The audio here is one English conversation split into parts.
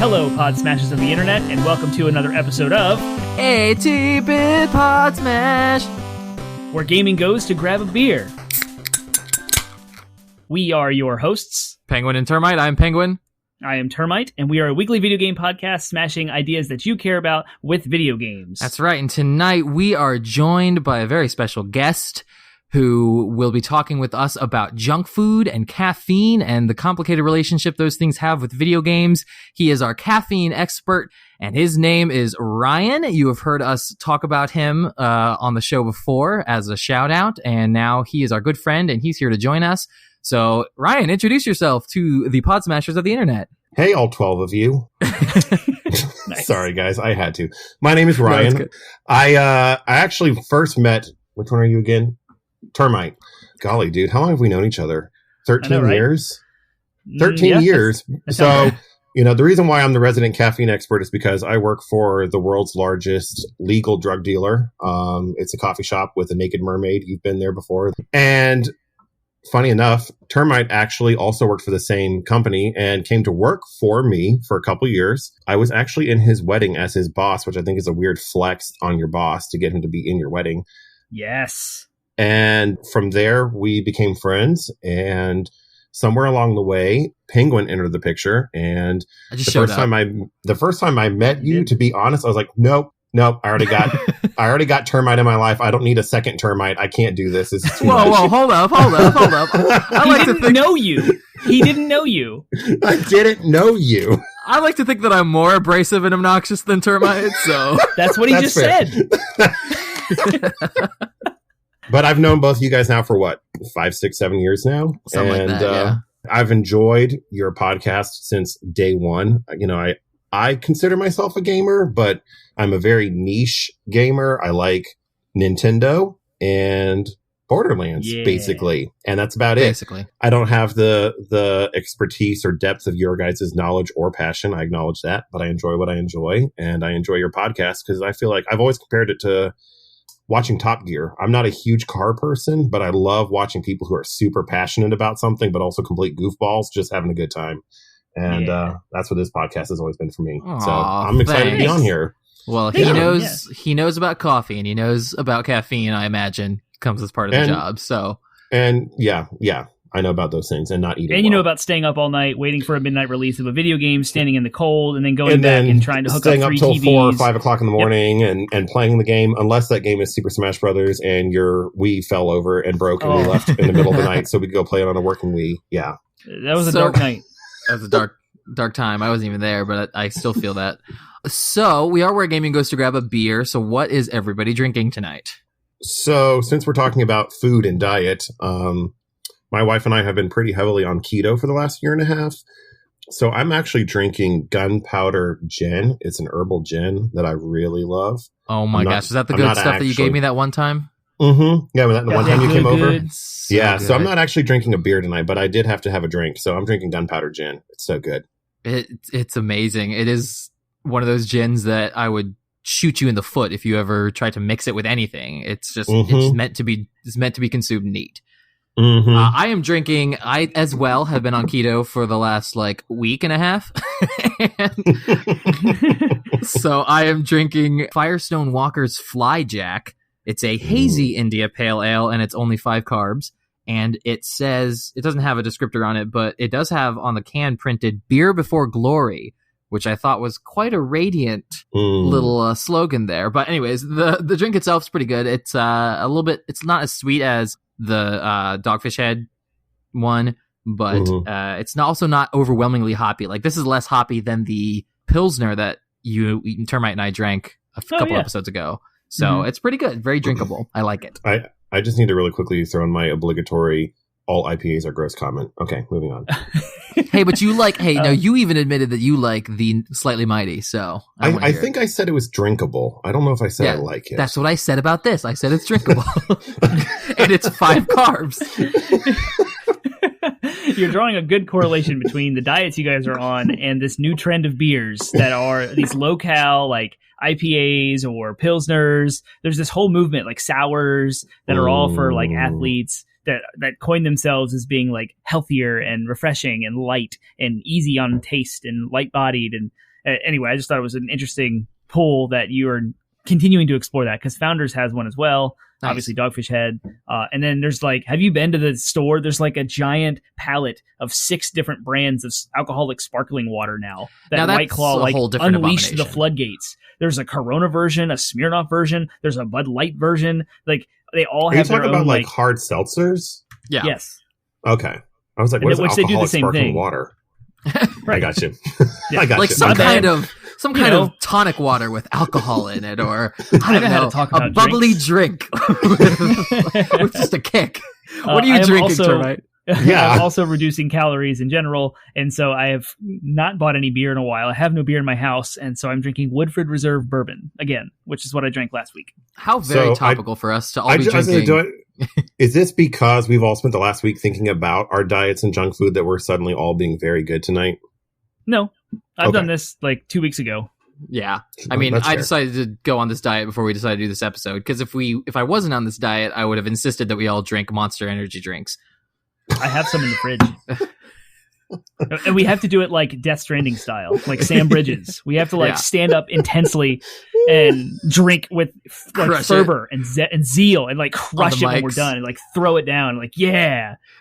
Hello, Podsmashers of the Internet, and welcome to another episode of 80-bit Podsmash, where gaming goes to grab a beer. We are your hosts. Penguin and Termite. I'm Penguin. I am Termite, and we are a weekly video game podcast smashing ideas that you care about with video games. That's right, and tonight we are joined by a very special guest who will be talking with us about junk food and caffeine and the complicated relationship those things have with video games. He is our caffeine expert, and his name is Ryan. You have heard us talk about him on the show before as a shout out, and now he is our good friend, and he's here to join us. So, Ryan, introduce yourself to the Podsmashers of the Internet. Hey, all 12 of you. Nice. Sorry, guys. I had to. My name is Ryan. No, I actually first met... Which one are you again? Termite. Golly, dude. How long have we known each other? 13 I know, right? years? 13 years. That's So, right. the reason why I'm the resident caffeine expert is because I work for the world's largest legal drug dealer. It's a coffee shop with a naked mermaid. You've been there before. And... funny enough, Termite actually also worked for the same company and came to work for me for a couple years. I was actually in his wedding as his boss, which I think is a weird flex on your boss to get him to be in your wedding. Yes. And from there, we became friends. And somewhere along the way, Penguin entered the picture. And I just showed up. The first time I met you, to be honest, I was like, nope. I already got Termite in my life. I don't need a second Termite. I can't do this. This is too much. Whoa, hold up. He didn't know you. He didn't know you. I didn't know you. I like to think that I'm more abrasive and obnoxious than Termite, so... That's what he just fair. said. But I've known both you guys now for what, 5, 6, 7 years now? Something like that, yeah. I've enjoyed your podcast since day one. I consider myself a gamer, but I'm a very niche gamer. I like Nintendo and Borderlands, basically. And that's about it. I don't have the expertise or depth of your guys' knowledge or passion. I acknowledge that, but I enjoy what I enjoy. And I enjoy your podcast because I feel like I've always compared it to watching Top Gear. I'm not a huge car person, but I love watching people who are super passionate about something, but also complete goofballs, just having a good time. And that's what this podcast has always been for me. Aww, so I'm excited to be on here. Well, he knows about coffee and he knows about caffeine, I imagine, comes as part of the job. So And yeah, I know about those things and not eating. And you know about staying up all night, waiting for a midnight release of a video game, standing in the cold, and then going back and trying to hook up 3 TVs. Staying up till 4 or 5 o'clock in the morning and playing the game, unless that game is Super Smash Brothers and your Wii fell over and broke and we left in the middle of the night so we could go play it on a working Wii. Yeah. That was a dark night. That was a dark time. I wasn't even there, but I still feel that. So we are where gaming goes to grab a beer. So what is everybody drinking tonight? So since we're talking about food and diet, my wife and I have been pretty heavily on keto for the last year and a half. So I'm actually drinking Gunpowder Gin. It's an herbal gin that I really love. Oh my gosh. Is that the good stuff that you gave me that one time? Mm-hmm. Yeah, the one time you came over. So yeah, good. so I'm not actually drinking a beer tonight, but I did have to have a drink. So I'm drinking Gunpowder Gin. It's so good. It's amazing. It is one of those gins that I would shoot you in the foot if you ever tried to mix it with anything. It's just it's meant to be consumed neat. Mm-hmm. I am drinking. I as well have been on keto for the last week and a half. So I am drinking Firestone Walker's Fly Jack. It's a hazy India Pale Ale, and it's only 5 carbs. And it says, it doesn't have a descriptor on it, but it does have on the can printed "Beer Before Glory," which I thought was quite a radiant little slogan there. But anyways, the drink itself is pretty good. It's a little bit, it's not as sweet as the Dogfish Head one, but it's also not overwhelmingly hoppy. Like, this is less hoppy than the Pilsner that Termite and I drank a couple episodes ago. So it's pretty good. Very drinkable. I like it. I just need to really quickly throw in my obligatory all IPAs are gross comment. Okay, moving on. Hey, but you like, no, you even admitted that you like the Slightly Mighty, so I think I said it was drinkable. I don't know if I said I like it. That's what I said about this. I said it's drinkable. And it's 5 carbs. You're drawing a good correlation between the diets you guys are on and this new trend of beers that are these low-cal, IPAs or Pilsners. There's this whole movement, sours, that are all for, athletes that coin themselves as being, healthier and refreshing and light and easy on taste and light-bodied. Anyway, I just thought it was an interesting pull that you are continuing to explore that, because Founders has one as well. Nice. Obviously Dogfish Head. And then there's have you been to the store? There's a giant palette of 6 different brands of alcoholic sparkling water now. That White Claw unleashed the floodgates. There's a Corona version, a Smirnoff version. There's a Bud Light version. They all have their own. Are you talking about hard seltzers? Yeah. Yes. Okay. I was like, what is alcoholic sparkling water? Right. I got you. Yeah. I got you. Some kind of tonic water with alcohol in it, or I don't know, a bubbly drink with just a kick. What are you drinking, Termite? Yeah, I'm also reducing calories in general, and so I have not bought any beer in a while. I have no beer in my house, and so I'm drinking Woodford Reserve bourbon again, which is what I drank last week. How very topical for us to all be drinking. Is this because we've all spent the last week thinking about our diets and junk food that we're suddenly all being very good tonight? No, I've done this 2 weeks ago. Yeah. I mean, I decided to go on this diet before we decided to do this episode, because if I wasn't on this diet, I would have insisted that we all drink Monster Energy drinks. I have some in the fridge. And we have to do it like Death Stranding style, like Sam Bridges. We have to stand up intensely and drink with fervor and zeal and crush it when we're done and throw it down and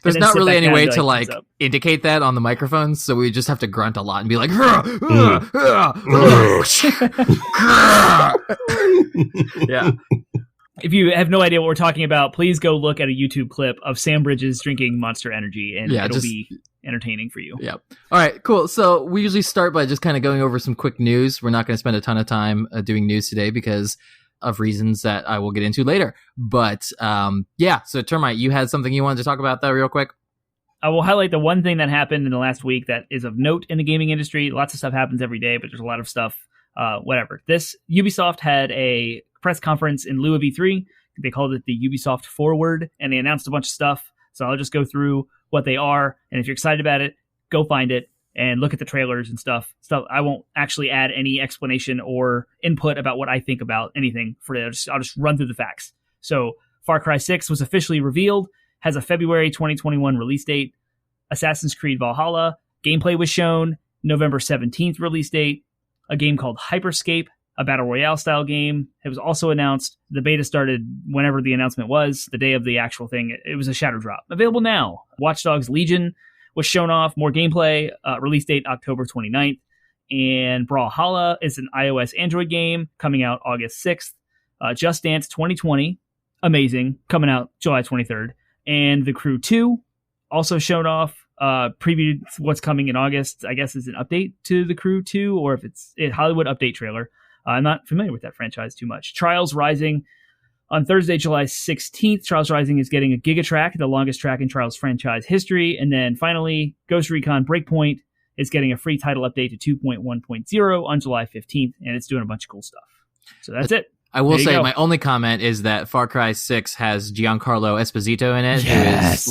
There's not really any way to indicate that on the microphones, so we just have to grunt a lot and be like, yeah. If you have no idea what we're talking about, please go look at a YouTube clip of Sam Bridges drinking Monster Energy, and it'll be entertaining for you. Yep. All right, cool. So we usually start by just kind of going over some quick news. We're not going to spend a ton of time doing news today because of reasons that I will get into later. But so Termite, you had something you wanted to talk about that real quick? I will highlight the one thing that happened in the last week that is of note in the gaming industry. Lots of stuff happens every day, but there's a lot of stuff, whatever. Ubisoft had a press conference in lieu of E3. They called it the Ubisoft Forward, and they announced a bunch of stuff. So I'll just go through what they are, and if you're excited about it, go find it and look at the trailers and stuff. I won't actually add any explanation or input about what I think about anything for it. I'll just run through the facts. So Far Cry 6 was officially revealed, has a February 2021 release date. Assassin's Creed Valhalla gameplay was shown, November 17th release date. A game called Hyperscape, a battle royale style game. It was also announced. The beta started whenever the announcement was, the day of the actual thing. It was a shadow drop. Available now. Watch Dogs Legion was shown off. More gameplay. Release date October 29th. And Brawlhalla is an iOS Android game coming out August 6th. Just Dance 2020. Amazing. Coming out July 23rd. And The Crew 2 also shown off. Previewed what's coming in August, I guess, is an update to The Crew 2, or if it's a Hollywood update trailer. I'm not familiar with that franchise too much. Trials Rising on Thursday, July 16th. Trials Rising is getting a Giga Track, the longest track in Trials franchise history. And then finally, Ghost Recon Breakpoint is getting a free title update to 2.1.0 on July 15th, and it's doing a bunch of cool stuff. So that's it. I will say my only comment is that Far Cry 6 has Giancarlo Esposito in it, who is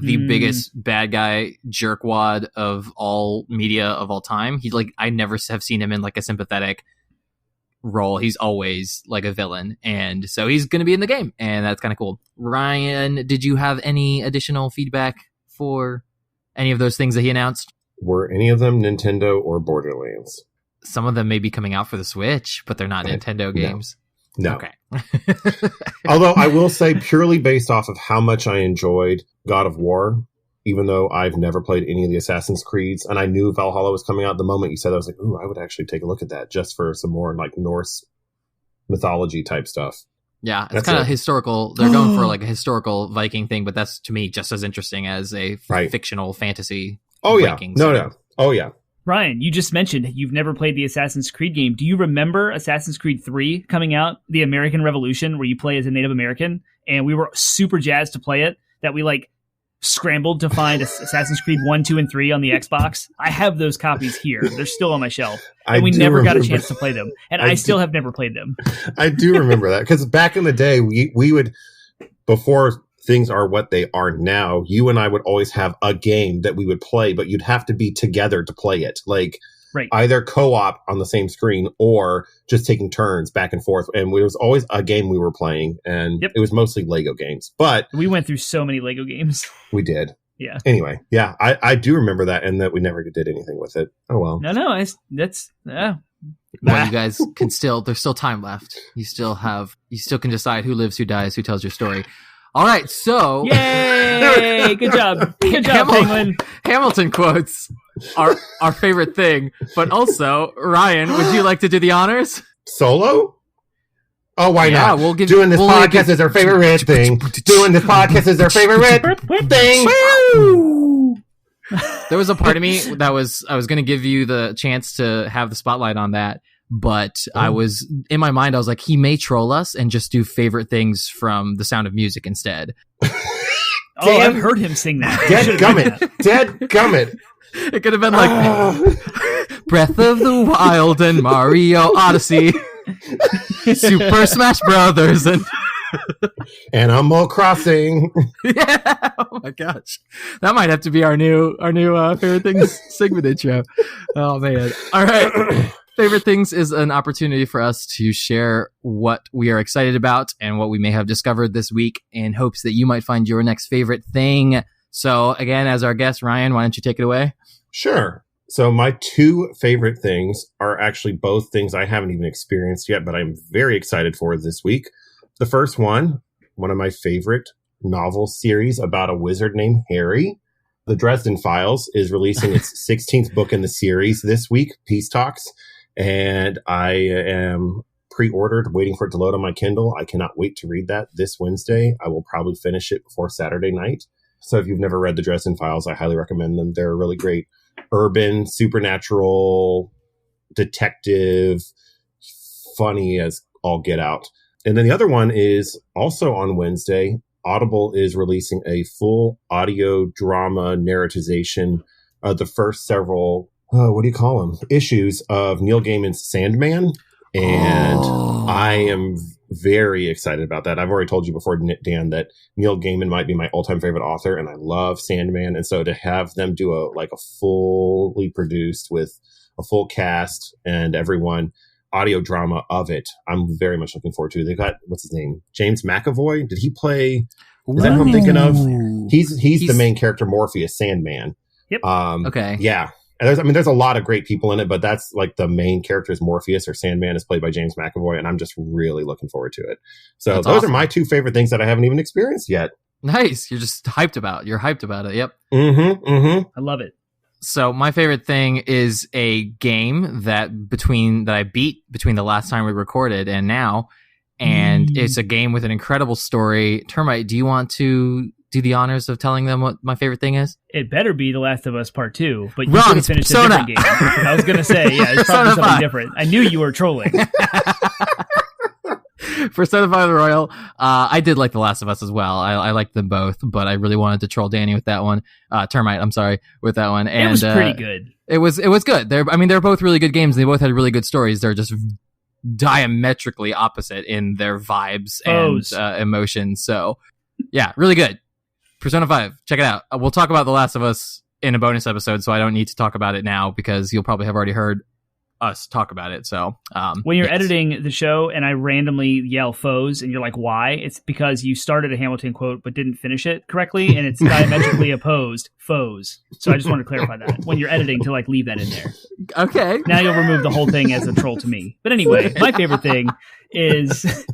the biggest bad guy jerkwad of all media of all time. I never have seen him in a sympathetic role. He's always a villain, and so he's going to be in the game, and that's kind of cool. Ryan, did you have any additional feedback for any of those things that he announced? Were any of them Nintendo or Borderlands? Some of them may be coming out for the Switch, but they're not Nintendo games. No. Okay. Although I will say, purely based off of how much I enjoyed God of War, even though I've never played any of the Assassin's Creeds, and I knew Valhalla was coming out the moment you said that, I was like, ooh, I would actually take a look at that just for some more Norse mythology type stuff. Yeah, it's kind of historical. They're going for a historical Viking thing, but that's, to me, just as interesting as a fictional fantasy. Oh, Viking yeah. No. Oh, yeah. Ryan, you just mentioned you've never played the Assassin's Creed game. Do you remember Assassin's Creed 3 coming out, the American Revolution, where you play as a Native American? And we were super jazzed to play it, that we scrambled to find Assassin's Creed 1, 2, and 3 on the Xbox. I have those copies here. They're still on my shelf. And we never got a chance to play them. And I still have never played them. I do remember that. Because back in the day, we would, before things are what they are now, you and I would always have a game that we would play, but you'd have to be together to play it. Either co-op on the same screen or just taking turns back and forth. And there was always a game we were playing, and it was mostly Lego games. But we went through so many Lego games. We did. Yeah. Anyway, yeah, I do remember that, and that we never did anything with it. Oh well. No, that's Well, you guys can there's still time left. You still can decide who lives, who dies, who tells your story. All right, so yay! Good job, Penguin. Hamilton quotes are our favorite thing, but also Ryan, would you like to do the honors? Solo? Oh, why not? We'll give doing this podcast is our favorite thing. Doing this podcast is our favorite thing. There was a part of me I was going to give you the chance to have the spotlight on that, but I was in my mind. I was like, he may troll us and just do favorite things from The Sound of Music instead. I've heard him sing that. Dead gummit. It could have been like Breath of the Wild and Mario Odyssey, Super Smash Brothers, and Animal Crossing. Yeah. Oh my gosh, that might have to be our new favorite things segment intro. Oh man. All right. Favorite things is an opportunity for us to share what we are excited about and what we may have discovered this week in hopes that you might find your next favorite thing. So again, as our guest, Ryan, why don't you take it away? Sure. So my two favorite things are actually both things I haven't even experienced yet, but I'm very excited for this week. The first one of my favorite novel series about a wizard named Harry. The Dresden Files is releasing its 16th book in the series this week, Peace Talks. And I am pre-ordered, waiting for it to load on my Kindle. I cannot wait to read that this Wednesday. I will probably finish it before Saturday night. So if you've never read the Dresden Files, I highly recommend them. They're really great. Urban, supernatural, detective, funny as all get out. And then the other one is also on Wednesday. Audible is releasing a full audio drama narratization of the first several, what do you call them? Issues of Neil Gaiman's Sandman. And I am very excited about that. I've already told you before, Dan, that Neil Gaiman might be my all-time favorite author, and I love Sandman. And so to have them do a fully produced with a full cast and everyone audio drama of it, I'm very much looking forward to. They've got, what's his name? James McAvoy. Did he play? Is that who I'm thinking of? He's the main character, Morpheus, Sandman. Yep. Okay. Yeah. And there's a lot of great people in it, but that's like the main character is Morpheus, or Sandman is played by James McAvoy, and I'm just really looking forward to it. So that's those awesome. are my two favorite things that I haven't even experienced yet. Nice. You're hyped about it. Yep. I love it. So my favorite thing is a game that I beat between the last time we recorded and now. And it's a game with an incredible story. Termite, do you want to do the honors of telling them what my favorite thing is? It better be The Last of Us Part 2, but you Wrong, could have finished Persona. a different game. I was going to say, yeah, it's probably something different. I knew you were trolling. Persona 5 Royal, I did like The Last of Us as well. I liked them both, but I really wanted to troll Danny with that one. Termite, I'm sorry, with that one. And it was pretty good. It was good. They're both really good games. They both had really good stories. They're just diametrically opposite in their vibes and emotions. So, yeah, really good. Persona 5, check it out. We'll talk about The Last of Us in a bonus episode, so I don't need to talk about it now because you'll probably have already heard us talk about it. So when you're editing the show and I randomly yell foes and you're like, why? It's because you started a Hamilton quote but didn't finish it correctly, and it's diametrically opposed foes. So I just want to clarify that when you're editing to leave that in there. Okay. Now you'll remove the whole thing as a troll to me. But anyway, my favorite thing is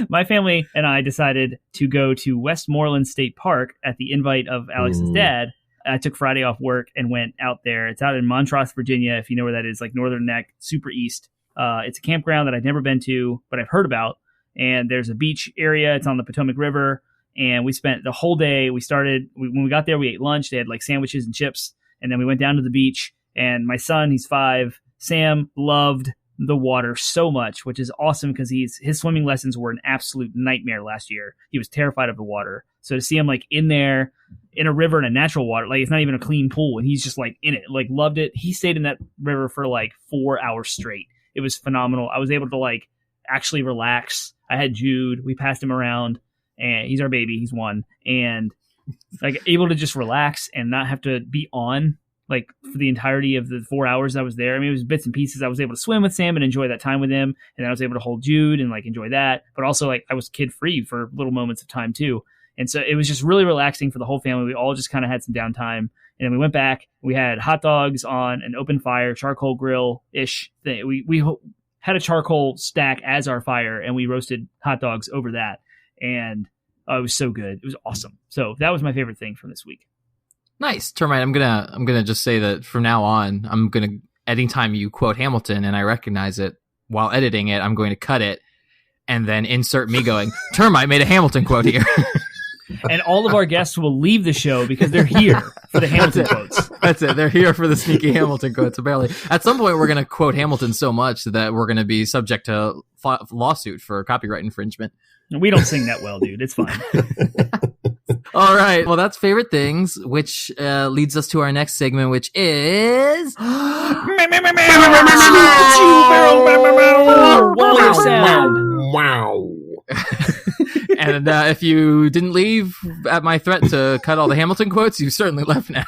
my family and I decided to go to Westmoreland State Park at the invite of Alex's dad. I took Friday off work and went out there. It's out in Montross, Virginia, if you know where that is, Northern Neck, super east. It's a campground that I've never been to, but I've heard about. And there's a beach area. It's on the Potomac River. And we spent the whole day. When we got there, we ate lunch. They had sandwiches and chips. And then we went down to the beach. And my son, he's 5, Sam, loved the water so much, which is awesome because his swimming lessons were an absolute nightmare last year. He was terrified of the water. So to see him in there in a river in a natural water, it's not even a clean pool, and he's just in it, loved it. He stayed in that river for 4 hours straight. It was phenomenal. I was able to actually relax. I had Jude. We passed him around, and he's our baby. He's 1, and able to just relax and not have to be on for the entirety of the 4 hours I was there. I mean, it was bits and pieces. I was able to swim with Sam and enjoy that time with him. And then I was able to hold Jude and enjoy that. But also I was kid free for little moments of time too. And so it was just really relaxing for the whole family. We all just kind of had some downtime. And then we went back. We had hot dogs on an open fire, charcoal grill-ish thing. We had a charcoal stack as our fire, and we roasted hot dogs over that. And it was so good. It was awesome. So that was my favorite thing from this week. Nice. Termite, I'm gonna just say that from now on, anytime you quote Hamilton and I recognize it while editing it, I'm going to cut it and then insert me going, Termite made a Hamilton quote here. And all of our guests will leave the show because they're here for the Hamilton quotes. That's it. They're here for the sneaky Hamilton quotes, apparently. At some point, we're going to quote Hamilton so much that we're going to be subject to lawsuit for copyright infringement. We don't sing that well, dude. It's fine. All right. Well, that's favorite things, which leads us to our next segment, which is... Wow. And if you didn't leave at my threat to cut all the Hamilton quotes, you certainly left now.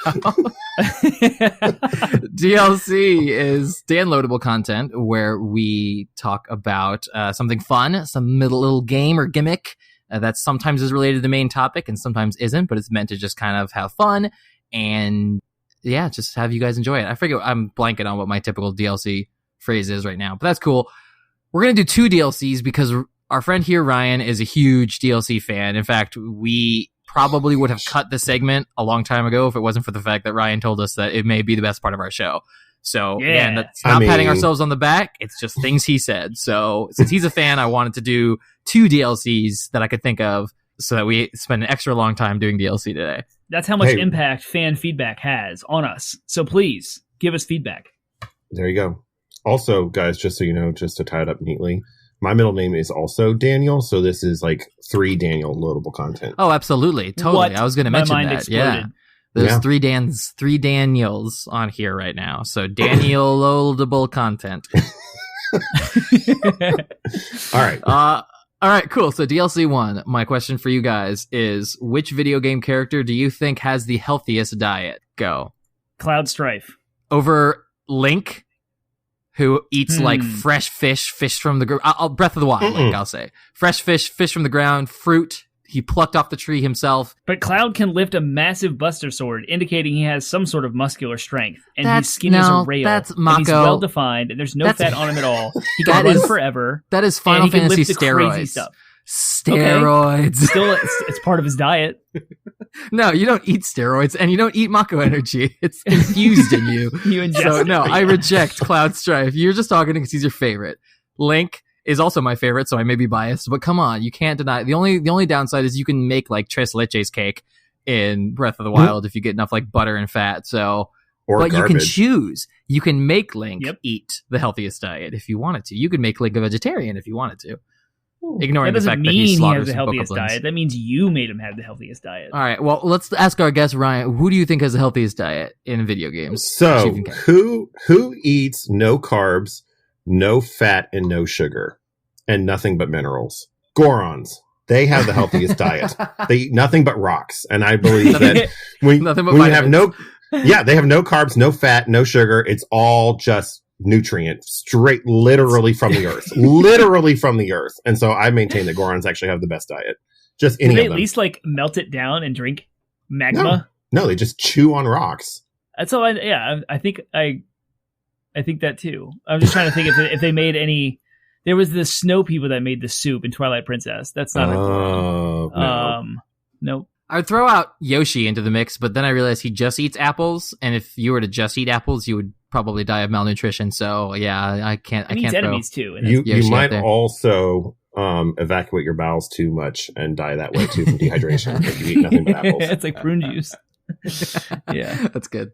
DLC is downloadable content where we talk about something fun, some little game or gimmick that sometimes is related to the main topic and sometimes isn't, but it's meant to just kind of have fun and, yeah, just have you guys enjoy it. I forget, I'm blanking on what my typical DLC phrase is right now, but that's cool. We're going to do 2 DLCs because our friend here, Ryan, is a huge DLC fan. In fact, we probably would have cut the segment a long time ago if it wasn't for the fact that Ryan told us that it may be the best part of our show. So, again, that's not patting ourselves on the back. It's just things he said. So, since he's a fan, I wanted to do 2 DLCs that I could think of so that we spend an extra long time doing DLC today. That's how much impact fan feedback has on us. So, please, give us feedback. There you go. Also, guys, just so you know, just to tie it up neatly, my middle name is also Daniel, so this is like 3 Daniel loadable content. Oh, absolutely. Totally. What? I was going to mention that. Exploded. Yeah. There's 3 Daniels on here right now. So Daniel loadable content. All right. All right, cool. So DLC 1, my question for you guys is, which video game character do you think has the healthiest diet? Go. Cloud Strife. Over Link, who eats like fresh fish from the ground. Breath of the Wild, Link, I'll say. Fresh fish from the ground, fruit he plucked off the tree himself. But Cloud can lift a massive Buster Sword, indicating he has some sort of muscular strength. And his skin is a rail. That's Mako. And he's well-defined, and there's no fat on him at all. He can run forever. That is Final Fantasy steroids. Crazy stuff. Steroids. Okay. Still, it's part of his diet. No, you don't eat steroids, and you don't eat Mako energy. It's infused in you. You ingest so, it. no, I reject Cloud Strife. You're just talking because he's your favorite. Link is also my favorite, so I may be biased, but come on, you can't deny. The only downside is you can make like Tres Leches cake in Breath of the Wild if you get enough like butter and fat. So, but garbage. You can choose. You can make Link eat the healthiest diet if you wanted to. You could make Link a vegetarian if you wanted to. Ignoring the fact that he slaughters has the healthiest bokoblins. Diet. That means you made him have the healthiest diet. All right. Well, let's ask our guest Ryan. Who do you think has the healthiest diet in video games? So, who eats no carbs, no fat, and no sugar, and nothing but minerals? Gorons. They have the healthiest diet. They eat nothing but rocks, and I believe that when you have they have no carbs, no fat, no sugar. It's all just nutrient straight literally from the earth. And so I maintain that Gorons actually have the best diet. Just any of them. At least like melt it down and drink magma? No, they just chew on rocks. That's all. I think that too. I'm just trying to think if they made any. There was the snow people that made the soup in Twilight Princess. That's not nope. I would throw out Yoshi into the mix, but then I realized he just eats apples, and if you were to just eat apples, you would probably die of malnutrition. So yeah, I can't. He eats enemies too. You might also evacuate your bowels too much and die that way too from dehydration if you eat nothing but apples. It's like prune juice. Yeah, that's good.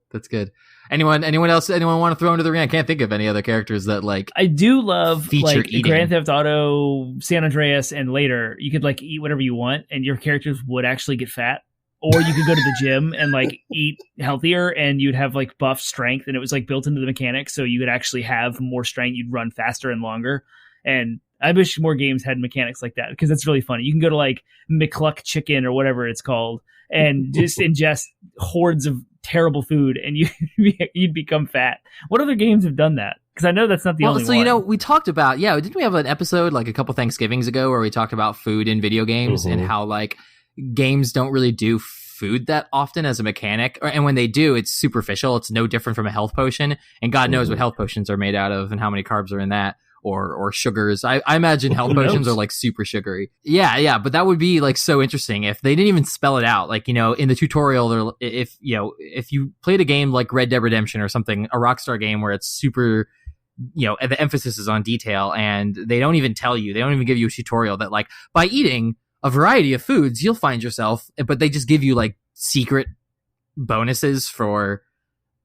Anyone else? Anyone want to throw into the ring? I can't think of any other characters that like. I do love like eating. Grand Theft Auto, San Andreas, and later you could like eat whatever you want, and your characters would actually get fat. Or you could go to the gym and like eat healthier, and you'd have like buff strength, and it was like built into the mechanics, so you would actually have more strength. You'd run faster and longer. And I wish more games had mechanics like that because it's really funny. You can go to like McCluck Chicken or whatever it's called, and just ingest hordes of terrible food, and you'd become fat. What other games have done that? Because I know that's not the only one. So, you know, we talked about, didn't we have an episode like a couple Thanksgivings ago where we talked about food in video games and how like games don't really do food that often as a mechanic, and when they do, it's superficial. It's no different from a health potion, and God knows what health potions are made out of and how many carbs are in that, or sugars. I imagine health potions are like super sugary. Yeah, but that would be like so interesting if they didn't even spell it out. Like, in the tutorial, if you played a game like Red Dead Redemption or something, a Rockstar game where it's super, the emphasis is on detail, and they don't even tell you, they don't even give you a tutorial that like by eating a variety of foods, you'll find yourself, but they just give you like secret bonuses for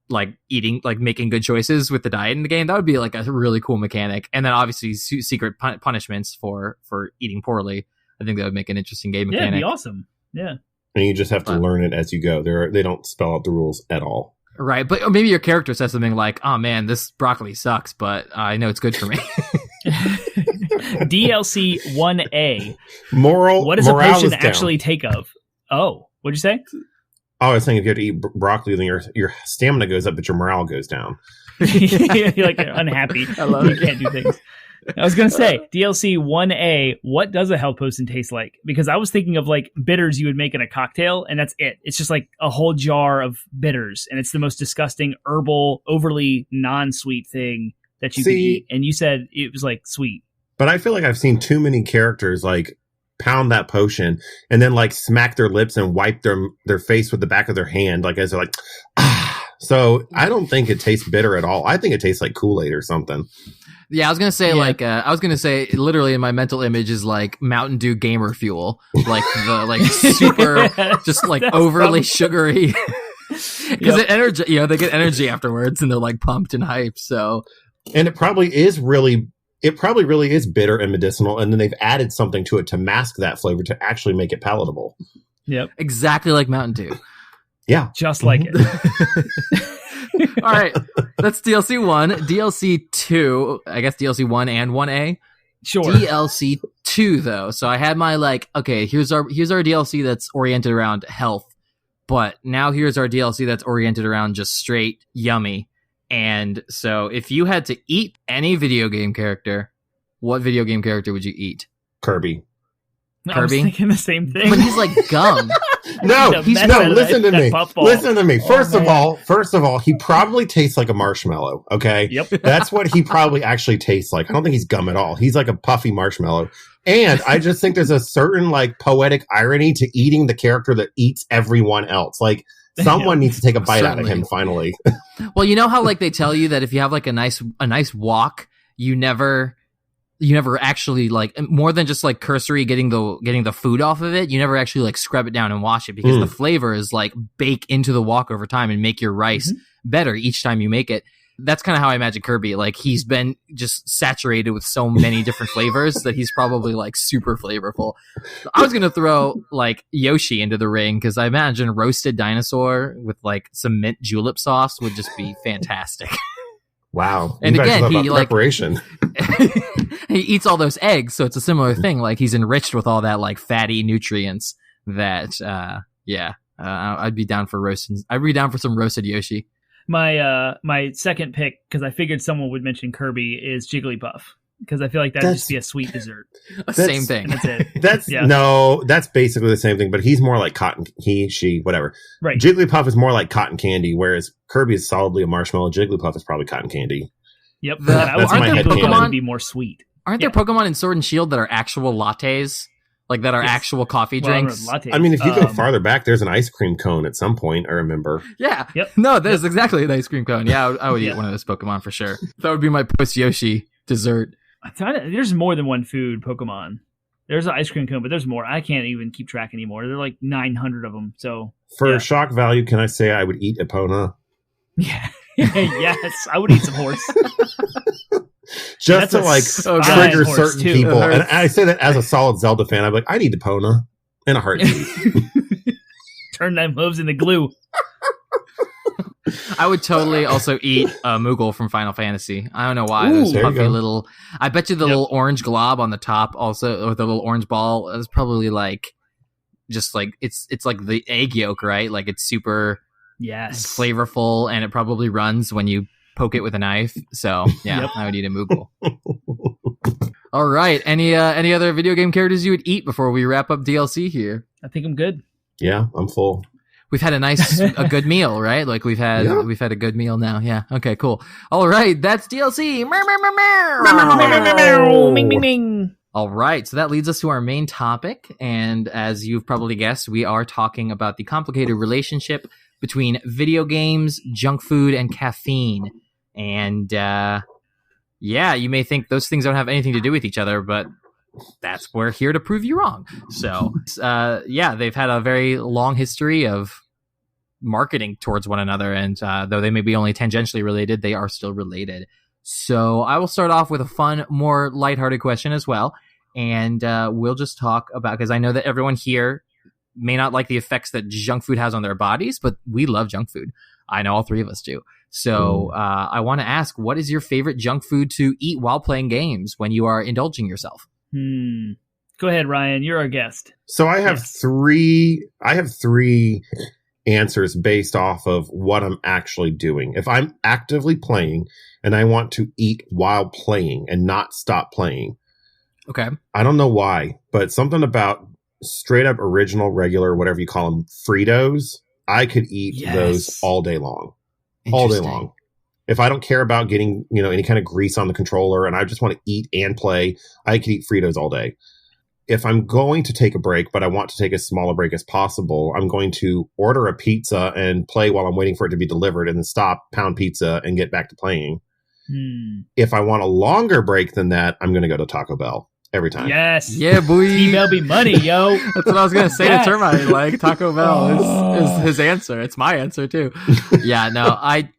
like eating, like making good choices with the diet in the game. That would be like a really cool mechanic. And then obviously secret punishments for eating poorly. I think that would make an interesting game mechanic. Yeah, it'd be awesome. Yeah. And you just have to learn it as you go. They don't spell out the rules at all. Right. But maybe your character says something like, oh man, this broccoli sucks, but I know it's good for me. DLC 1A. What does a potion actually take of? Oh, what'd you say? Oh, I was saying if you have to eat broccoli, then your stamina goes up, but your morale goes down. You're like unhappy. I love it. You can't do things. I was going to say, DLC 1A, what does a health potion taste like? Because I was thinking of like bitters you would make in a cocktail, and that's it. It's just like a whole jar of bitters, and it's the most disgusting, herbal, overly non-sweet thing that you could eat. And you said it was like sweet. But I feel like I've seen too many characters like pound that potion and then like smack their lips and wipe their face with the back of their hand, like as they're like, ah. So I don't think it tastes bitter at all. I think it tastes like Kool-Aid or something. Yeah, I was gonna say literally in my mental image is like Mountain Dew gamer fuel, like the like super, just like overly sugary. Because they get energy afterwards and they're like pumped and hyped. So, and it probably really is bitter and medicinal, and then they've added something to it to mask that flavor to actually make it palatable. Yep, exactly like Mountain Dew. Yeah, just like it. All right, that's DLC 1. DLC 2, I guess DLC 1 and 1A. Sure. DLC 2 though. So I had my like, okay, here's our DLC that's oriented around health, but now here's our DLC that's oriented around just straight yummy. And so if you had to eat any video game character, what video game character would you eat? Kirby. I was thinking the same thing. But he's like gum. Listen to me. Listen to me. First of all, he probably tastes like a marshmallow. Okay. Yep. That's what he probably actually tastes like. I don't think he's gum at all. He's like a puffy marshmallow. And I just think there's a certain like poetic irony to eating the character that eats everyone else. Like someone needs to take a bite out of him finally. Well, you know how like they tell you that if you have like a nice walk, you never actually like more than just like cursory getting the food off of it. You never actually like scrub it down and wash it because the flavors like bake into the walk over time and make your rice better each time you make it. That's kind of how I imagine Kirby. Like he's been just saturated with so many different flavors that he's probably like super flavorful. I was going to throw like Yoshi into the ring because I imagine roasted dinosaur with like some mint julep sauce would just be fantastic. Wow. And again, he like preparation. He eats all those eggs, so it's a similar thing. Like he's enriched with all that like fatty nutrients that I'd be down for roasting. I'd be down for some roasted Yoshi. My second pick, because I figured someone would mention Kirby, is Jigglypuff. Because I feel like that'd just be a sweet dessert. Same thing. That's it. That's basically the same thing, but he's more like cotton, she, whatever. Right. Jigglypuff is more like cotton candy, whereas Kirby is solidly a marshmallow. Jigglypuff is probably cotton candy. Yep. That's my head Pokemon would be more sweet. Aren't there Pokemon in Sword and Shield that are actual lattes? Like that are actual coffee drinks? I mean, if you go farther back, there's an ice cream cone at some point, I remember. Yeah. Yep. No, there's exactly an ice cream cone. Yeah, I would eat one of those Pokemon for sure. That would be my post-Yoshi dessert. There's more than one food Pokemon. There's an ice cream cone, but there's more. I can't even keep track anymore. There are like 900 of them. So for shock value, can I say I would eat Epona? Yeah. Yes, I would eat some horse. Just to like trigger certain people. And I say that as a solid Zelda fan. I'm like, I need Epona in a heartbeat. Turn them hooves into glue. I would totally also eat Moogle from Final Fantasy. I don't know why. Those puffy little. I bet you the little orange glob on the top, also, or the little orange ball, is probably like, just like it's like the egg yolk, right? Like it's super flavorful, and it probably runs when you poke it with a knife. So yeah, I would eat a Moogle. All right. Any other video game characters you would eat before we wrap up DLC here? I think I'm good. Yeah, I'm full. We've had a good meal, right? Like we've had a good meal now. Yeah. Okay, cool. All right. That's DLC. Ming, ming, ming. All right. So that leads us to our main topic. And as you've probably guessed, we are talking about the complicated relationship between video games, junk food, and caffeine. And, you may think those things don't have anything to do with each other, but we're here to prove you wrong. So, they've had a very long history of marketing towards one another, and though they may be only tangentially related, they are still related. So I will start off with a fun, more lighthearted question as well, and we'll just talk about, because I know that everyone here may not like the effects that junk food has on their bodies, but we love junk food. I know all three of us do. So I want to ask, what is your favorite junk food to eat while playing games when you are indulging yourself? Go ahead, Ryan. You're our guest. So I have three answers based off of what I'm actually doing. If I'm actively playing and I want to eat while playing and not stop playing. Okay. I don't know why, but something about straight up original, regular, whatever you call them, Fritos, I could eat those all day long. All day long. If I don't care about getting, any kind of grease on the controller and I just want to eat and play, I could eat Fritos all day. If I'm going to take a break, but I want to take as small a break as possible, I'm going to order a pizza and play while I'm waiting for it to be delivered and then stop, pound pizza, and get back to playing. If I want a longer break than that, I'm going to go to Taco Bell every time. Yes. Yeah, boy. T-Bell be money, yo. That's what I was going to say to Termite. Like, Taco Bell is his answer. It's my answer, too. Yeah, no, I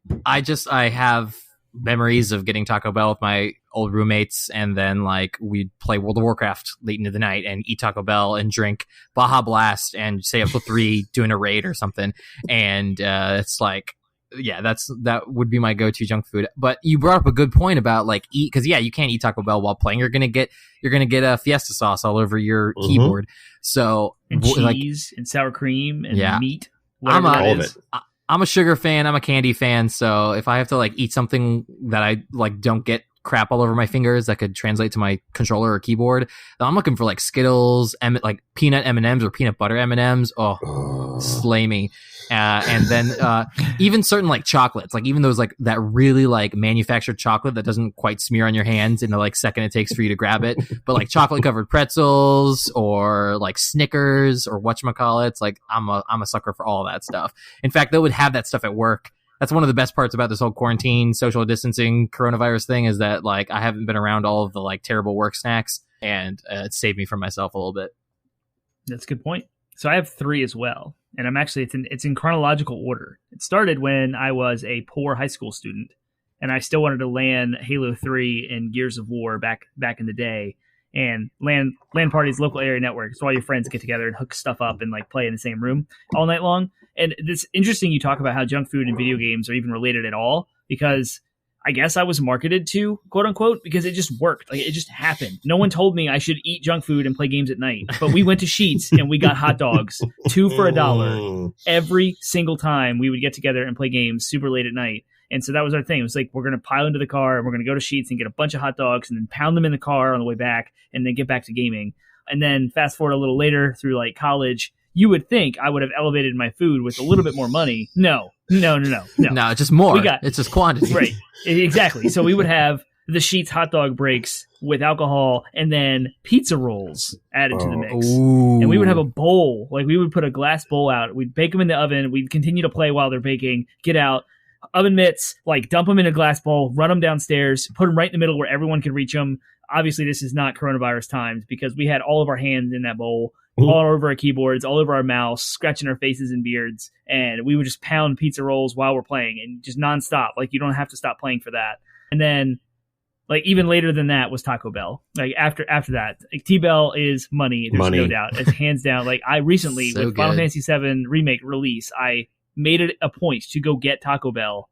have memories of getting Taco Bell with my old roommates, and then like we'd play World of Warcraft late into the night and eat Taco Bell and drink Baja Blast and stay up till 3 doing a raid or something. And it's like, that would be my go-to junk food. But you brought up a good point about like because you can't eat Taco Bell while playing. You're gonna get a Fiesta sauce all over your keyboard. So and cheese and sour cream and meat. All of it. I'm a sugar fan. I'm a candy fan. So if I have to like eat something that I like don't get crap all over my fingers that could translate to my controller or keyboard, then I'm looking for like Skittles, like peanut M&Ms or peanut butter M&Ms. Oh, slay me. And then even certain like chocolates, like even those like that really like manufactured chocolate that doesn't quite smear on your hands in the like second it takes for you to grab it, but like chocolate covered pretzels or like Snickers or whatchamacallits, like I'm a sucker for all that stuff. In fact, they would have that stuff at work. That's one of the best parts about this whole quarantine, social distancing, coronavirus thing is that like I haven't been around all of the like terrible work snacks, and it saved me from myself a little bit. That's a good point. So I have 3 as well. And I'm actually, it's in chronological order. It started when I was a poor high school student, and I still wanted to LAN Halo 3 and Gears of War back in the day, and LAN parties, local area network. So all your friends get together and hook stuff up and like play in the same room all night long. And it's interesting you talk about how junk food and video games are even related at all, because I guess I was marketed to, quote unquote, because it just worked. Like it just happened. No one told me I should eat junk food and play games at night, but we went to Sheetz and we got hot dogs, 2 for $1 every single time we would get together and play games super late at night. And so that was our thing. It was like, we're going to pile into the car and we're going to go to Sheetz and get a bunch of hot dogs and then pound them in the car on the way back and then get back to gaming. And then fast forward a little later through like college, you would think I would have elevated my food with a little bit more money. No, it's just more. It's just quantity. Right. Exactly. So we would have the Sheetz hot dog breaks with alcohol and then pizza rolls added to the mix. Ooh. And we would have a bowl. Like we would put a glass bowl out. We'd bake them in the oven. We'd continue to play while they're baking, get out, oven mitts, like dump them in a glass bowl, run them downstairs, put them right in the middle where everyone could reach them. Obviously, this is not coronavirus times because we had all of our hands in that bowl, all over our keyboards, all over our mouse, scratching our faces and beards. And we would just pound pizza rolls while we're playing and just nonstop. Like you don't have to stop playing for that. And then like even later than that was Taco Bell. Like after that, like T-Bell is money. There's no doubt. It's hands down. Like I recently with Final Fantasy VII Remake release, I made it a point to go get Taco Bell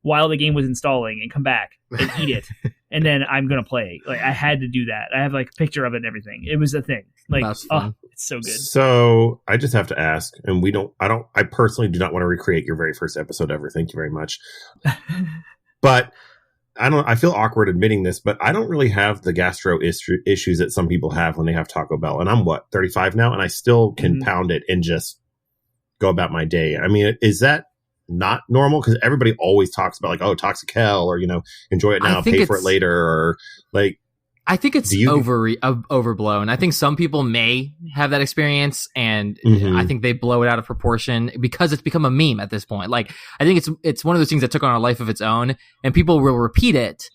while the game was installing and come back and eat it. And then I'm going to play. Like I had to do that. I have like a picture of it and everything. It was a thing. Like, it's so good. So I just have to ask, and I personally do not want to recreate your very first episode ever. Thank you very much. But I feel awkward admitting this, but I don't really have the gastro issues that some people have when they have Taco Bell. And I'm 35 now, and I still can pound it and just go about my day. I mean, is that not normal? Because everybody always talks about like, oh, toxic hell, or, enjoy it now, pay for it later, or like. I think it's overblown. I think some people may have that experience, and I think they blow it out of proportion because it's become a meme at this point. Like, I think it's one of those things that took on a life of its own, and people will repeat it,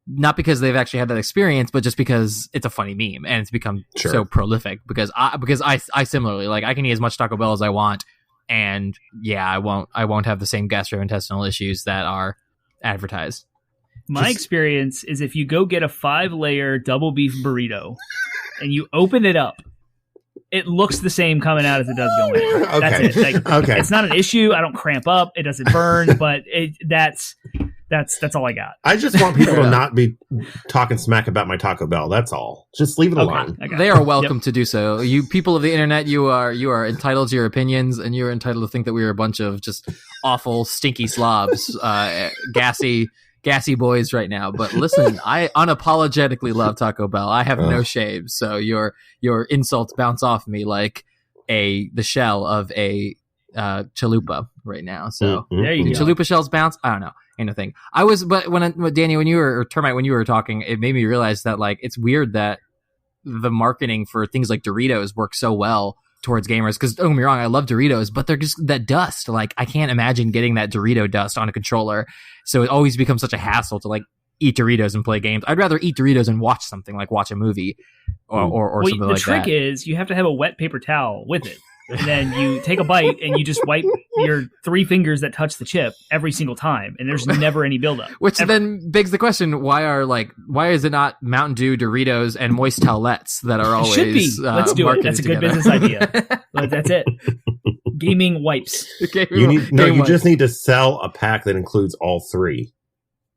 not because they've actually had that experience, but just because it's a funny meme and it's become so prolific. Because I similarly, like, I can eat as much Taco Bell as I want, and I won't have the same gastrointestinal issues that are advertised. My experience is if you go get a 5-layer double beef burrito and you open it up, it looks the same coming out as it does going in. Okay. That's it. Like, it's not an issue. I don't cramp up. It doesn't burn, but that's all I got. I just want people to not be talking smack about my Taco Bell. That's all. Just leave it alone. They are welcome to do so. You people of the internet, you are entitled to your opinions, and you are entitled to think that we are a bunch of just awful, stinky slobs, gassy boys right now. But listen, I unapologetically love Taco Bell. I have no shame. So your insults bounce off me like the shell of a chalupa right now. So there you go. Chalupa shells bounce? I don't know. Ain't a thing. But Danny, or Termite, when you were talking, it made me realize that like it's weird that the marketing for things like Doritos work so well towards gamers, because don't get me wrong, I love Doritos, but they're just that dust. Like, I can't imagine getting that Dorito dust on a controller, so it always becomes such a hassle to like eat Doritos and play games. I'd rather eat Doritos and watch something, like watch a movie or something like that. The trick is you have to have a wet paper towel with it, and then you take a bite and you just wipe your 3 fingers that touch the chip every single time, and there's never any buildup. Which then begs the question: why is it not Mountain Dew, Doritos, and moist towelettes that are always? It should be. Let's do it. That's a good business idea. That's it. Gaming wipes. You just need to sell a pack that includes all 3.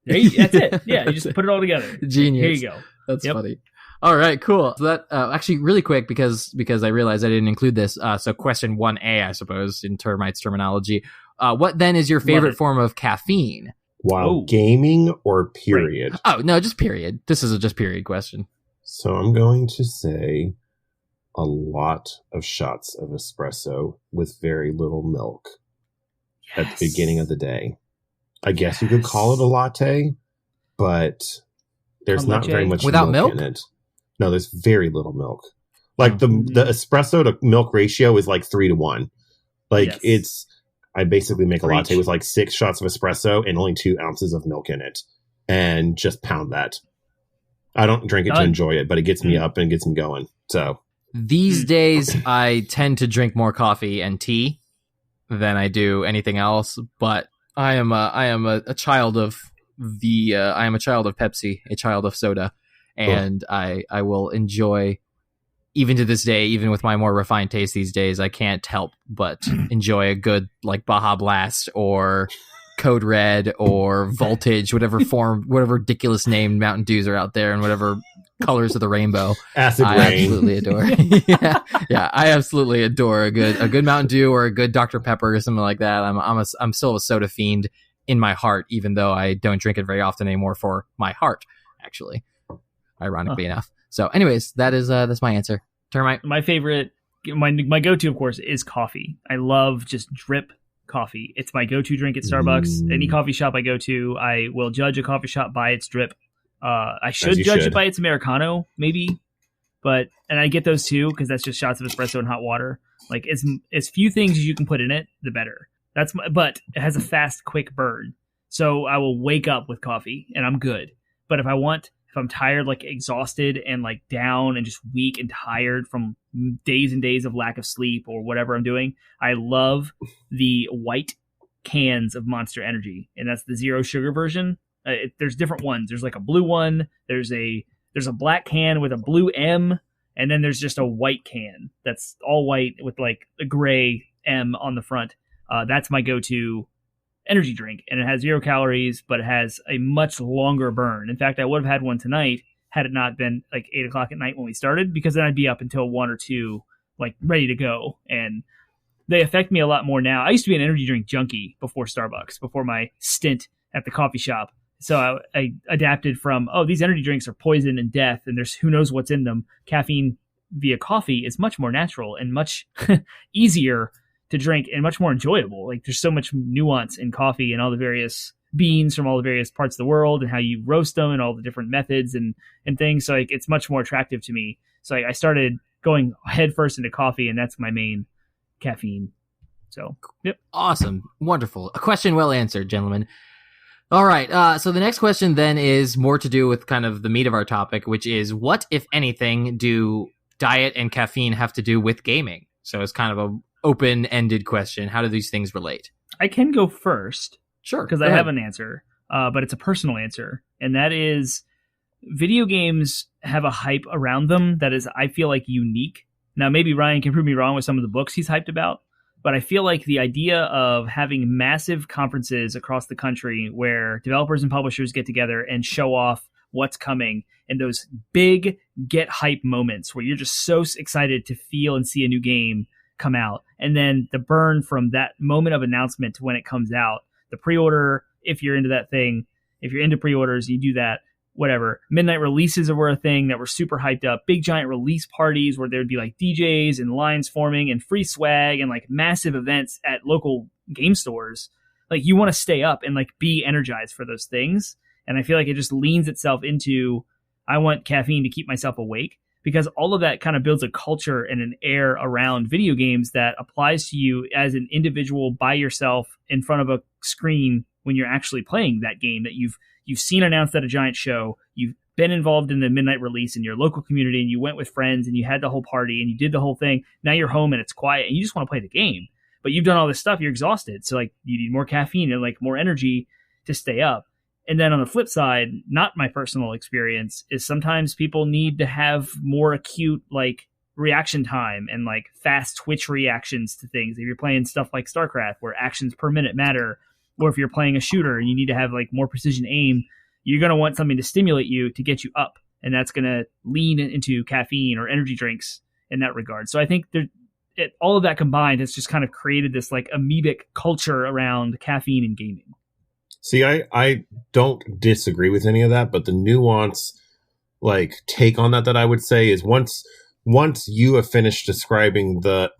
That's it. Yeah, you just put it all together. Genius. Here you go. That's funny. All right, cool. So that actually really quick, because I realized I didn't include this. So question 1A, I suppose, in Termite's terminology. What then is your favorite form of caffeine? While gaming or period? Right. Oh, no, just period. This is a just period question. So I'm going to say a lot of shots of espresso with very little milk at the beginning of the day. I guess you could call it a latte, but there's not very much milk in it. No, there's very little milk. Like the espresso to milk ratio is like 3-1. Like I basically make a latte with like 6 shots of espresso and only 2 ounces of milk in it, and just pound that. I don't drink it to enjoy it, but it gets me up and gets me going. So these days I tend to drink more coffee and tea than I do anything else, but I am a child of Pepsi, a child of soda. And I will enjoy, even to this day, even with my more refined taste these days, I can't help but enjoy a good like Baja Blast or Code Red or Voltage, whatever ridiculous named Mountain Dews are out there, and whatever colors of the rainbow. Acid I rain. Absolutely adore. I absolutely adore a good Mountain Dew or a good Dr. Pepper or something like that. I'm still a soda fiend in my heart, even though I don't drink it very often anymore for my heart, actually. Ironically enough. So anyways, that's my answer. Termite. My favorite, my go-to, of course, is coffee. I love just drip coffee. It's my go-to drink at Starbucks. Any coffee shop I go to, I will judge a coffee shop by its drip. I should judge it by its Americano, maybe. And I get those too, because that's just shots of espresso and hot water. Like, as few things as you can put in it, the better. But it has a fast, quick burn. So I will wake up with coffee and I'm good. But if I'm tired, like exhausted and like down and just weak and tired from days and days of lack of sleep or whatever I'm doing, I love the white cans of Monster Energy, and that's the 0 sugar version. There's different ones. There's like a blue one. There's a black can with a blue M, and then there's just a white can that's all white with like a gray M on the front. That's my go-to energy drink, and it has 0 calories, but it has a much longer burn. In fact, I would have had one tonight had it not been like 8 o'clock at night when we started, because then I'd be up until 1 or 2, like ready to go. And they affect me a lot more now. I used to be an energy drink junkie before Starbucks, before my stint at the coffee shop. So I adapted from, these energy drinks are poison and death, and there's who knows what's in them. Caffeine via coffee is much more natural and much easier to drink and much more enjoyable. Like there's so much nuance in coffee and all the various beans from all the various parts of the world and how you roast them and all the different methods and things. So like it's much more attractive to me. So I started going head first into coffee, and that's my main caffeine. So, yep. Awesome. Wonderful. A question well answered, gentlemen. All right. So the next question then is more to do with kind of the meat of our topic, which is what, if anything, do diet and caffeine have to do with gaming? So it's kind of a open-ended question. How do these things relate? I can go first. Sure. Because I have an answer, but it's a personal answer. And that is video games have a hype around them that is, I feel like, unique. Now, maybe Ryan can prove me wrong with some of the books he's hyped about, but I feel like the idea of having massive conferences across the country where developers and publishers get together and show off what's coming, and those big get hype moments where you're just so excited to feel and see a new game come out. And then the burn from that moment of announcement to when it comes out, the pre-order, if you're into that thing, if you're into pre-orders, you do that, whatever. Midnight releases were a thing that were super hyped up. Big giant release parties where there would be like DJs and lines forming and free swag and like massive events at local game stores. Like you want to stay up and like be energized for those things. And I feel like it just leans itself into, I want caffeine to keep myself awake, because all of that kind of builds a culture and an air around video games that applies to you as an individual by yourself in front of a screen when you're actually playing that game that you've seen announced at a giant show. You've been involved in the midnight release in your local community, and you went with friends and you had the whole party and you did the whole thing. Now you're home and it's quiet and you just want to play the game, but you've done all this stuff. You're exhausted. So like you need more caffeine and like more energy to stay up. And then on the flip side, not my personal experience, is sometimes people need to have more acute like reaction time and like fast twitch reactions to things. If you're playing stuff like StarCraft where actions per minute matter, or if you're playing a shooter and you need to have like more precision aim, you're going to want something to stimulate you to get you up. And that's going to lean into caffeine or energy drinks in that regard. So I think all of that combined has just kind of created this like amoebic culture around caffeine and gaming. See, I don't disagree with any of that, but the nuance, like, take on that I would say is once you have finished describing the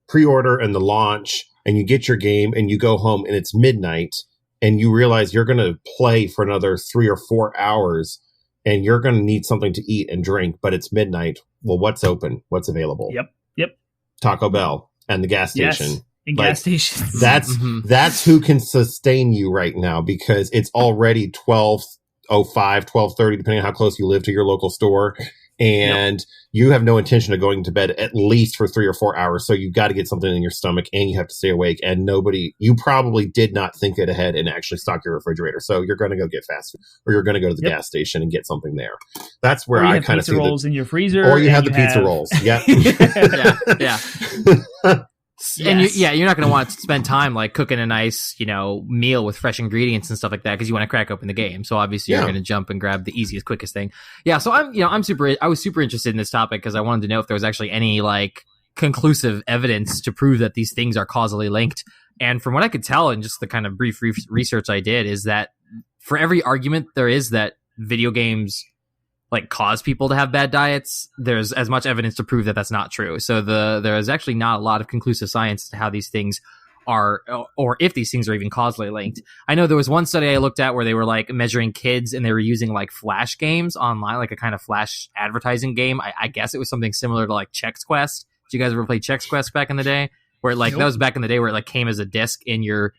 pre-order and the launch, and you get your game and you go home and it's midnight and you realize you're going to play for another 3 or 4 hours and you're going to need something to eat and drink, but it's midnight. Well, what's open? What's available? Yep. Taco Bell and the gas station. Yes. In gas stations. That's who can sustain you right now, because it's already 12:05, 12:30, depending on how close you live to your local store. And you have no intention of going to bed at least for 3 or 4 hours. So you've got to get something in your stomach and you have to stay awake. And you probably did not think it ahead and actually stock your refrigerator. So you're going to go get fast food, or you're going to go to the gas station and get something there. That's where I kind of see rolls in your freezer. Or you have the pizza rolls. Yep. Yeah. And you're not going to want to spend time like cooking a nice, meal with fresh ingredients and stuff like that, because you want to crack open the game. So obviously you're going to jump and grab the easiest, quickest thing. Yeah. So I was super interested in this topic because I wanted to know if there was actually any like conclusive evidence to prove that these things are causally linked. And from what I could tell in just the kind of brief research I did, is that for every argument there is that video games like cause people to have bad diets, there's as much evidence to prove that that's not true. So there is actually not a lot of conclusive science as to how these things are, or if these things are even causally linked. I know there was one study I looked at where they were like measuring kids and they were using like flash games online, like a kind of flash advertising game. I guess it was something similar to like Chex Quest. Did you guys ever play Chex Quest back in the day? Where like that was back in the day where it like came as a disc in your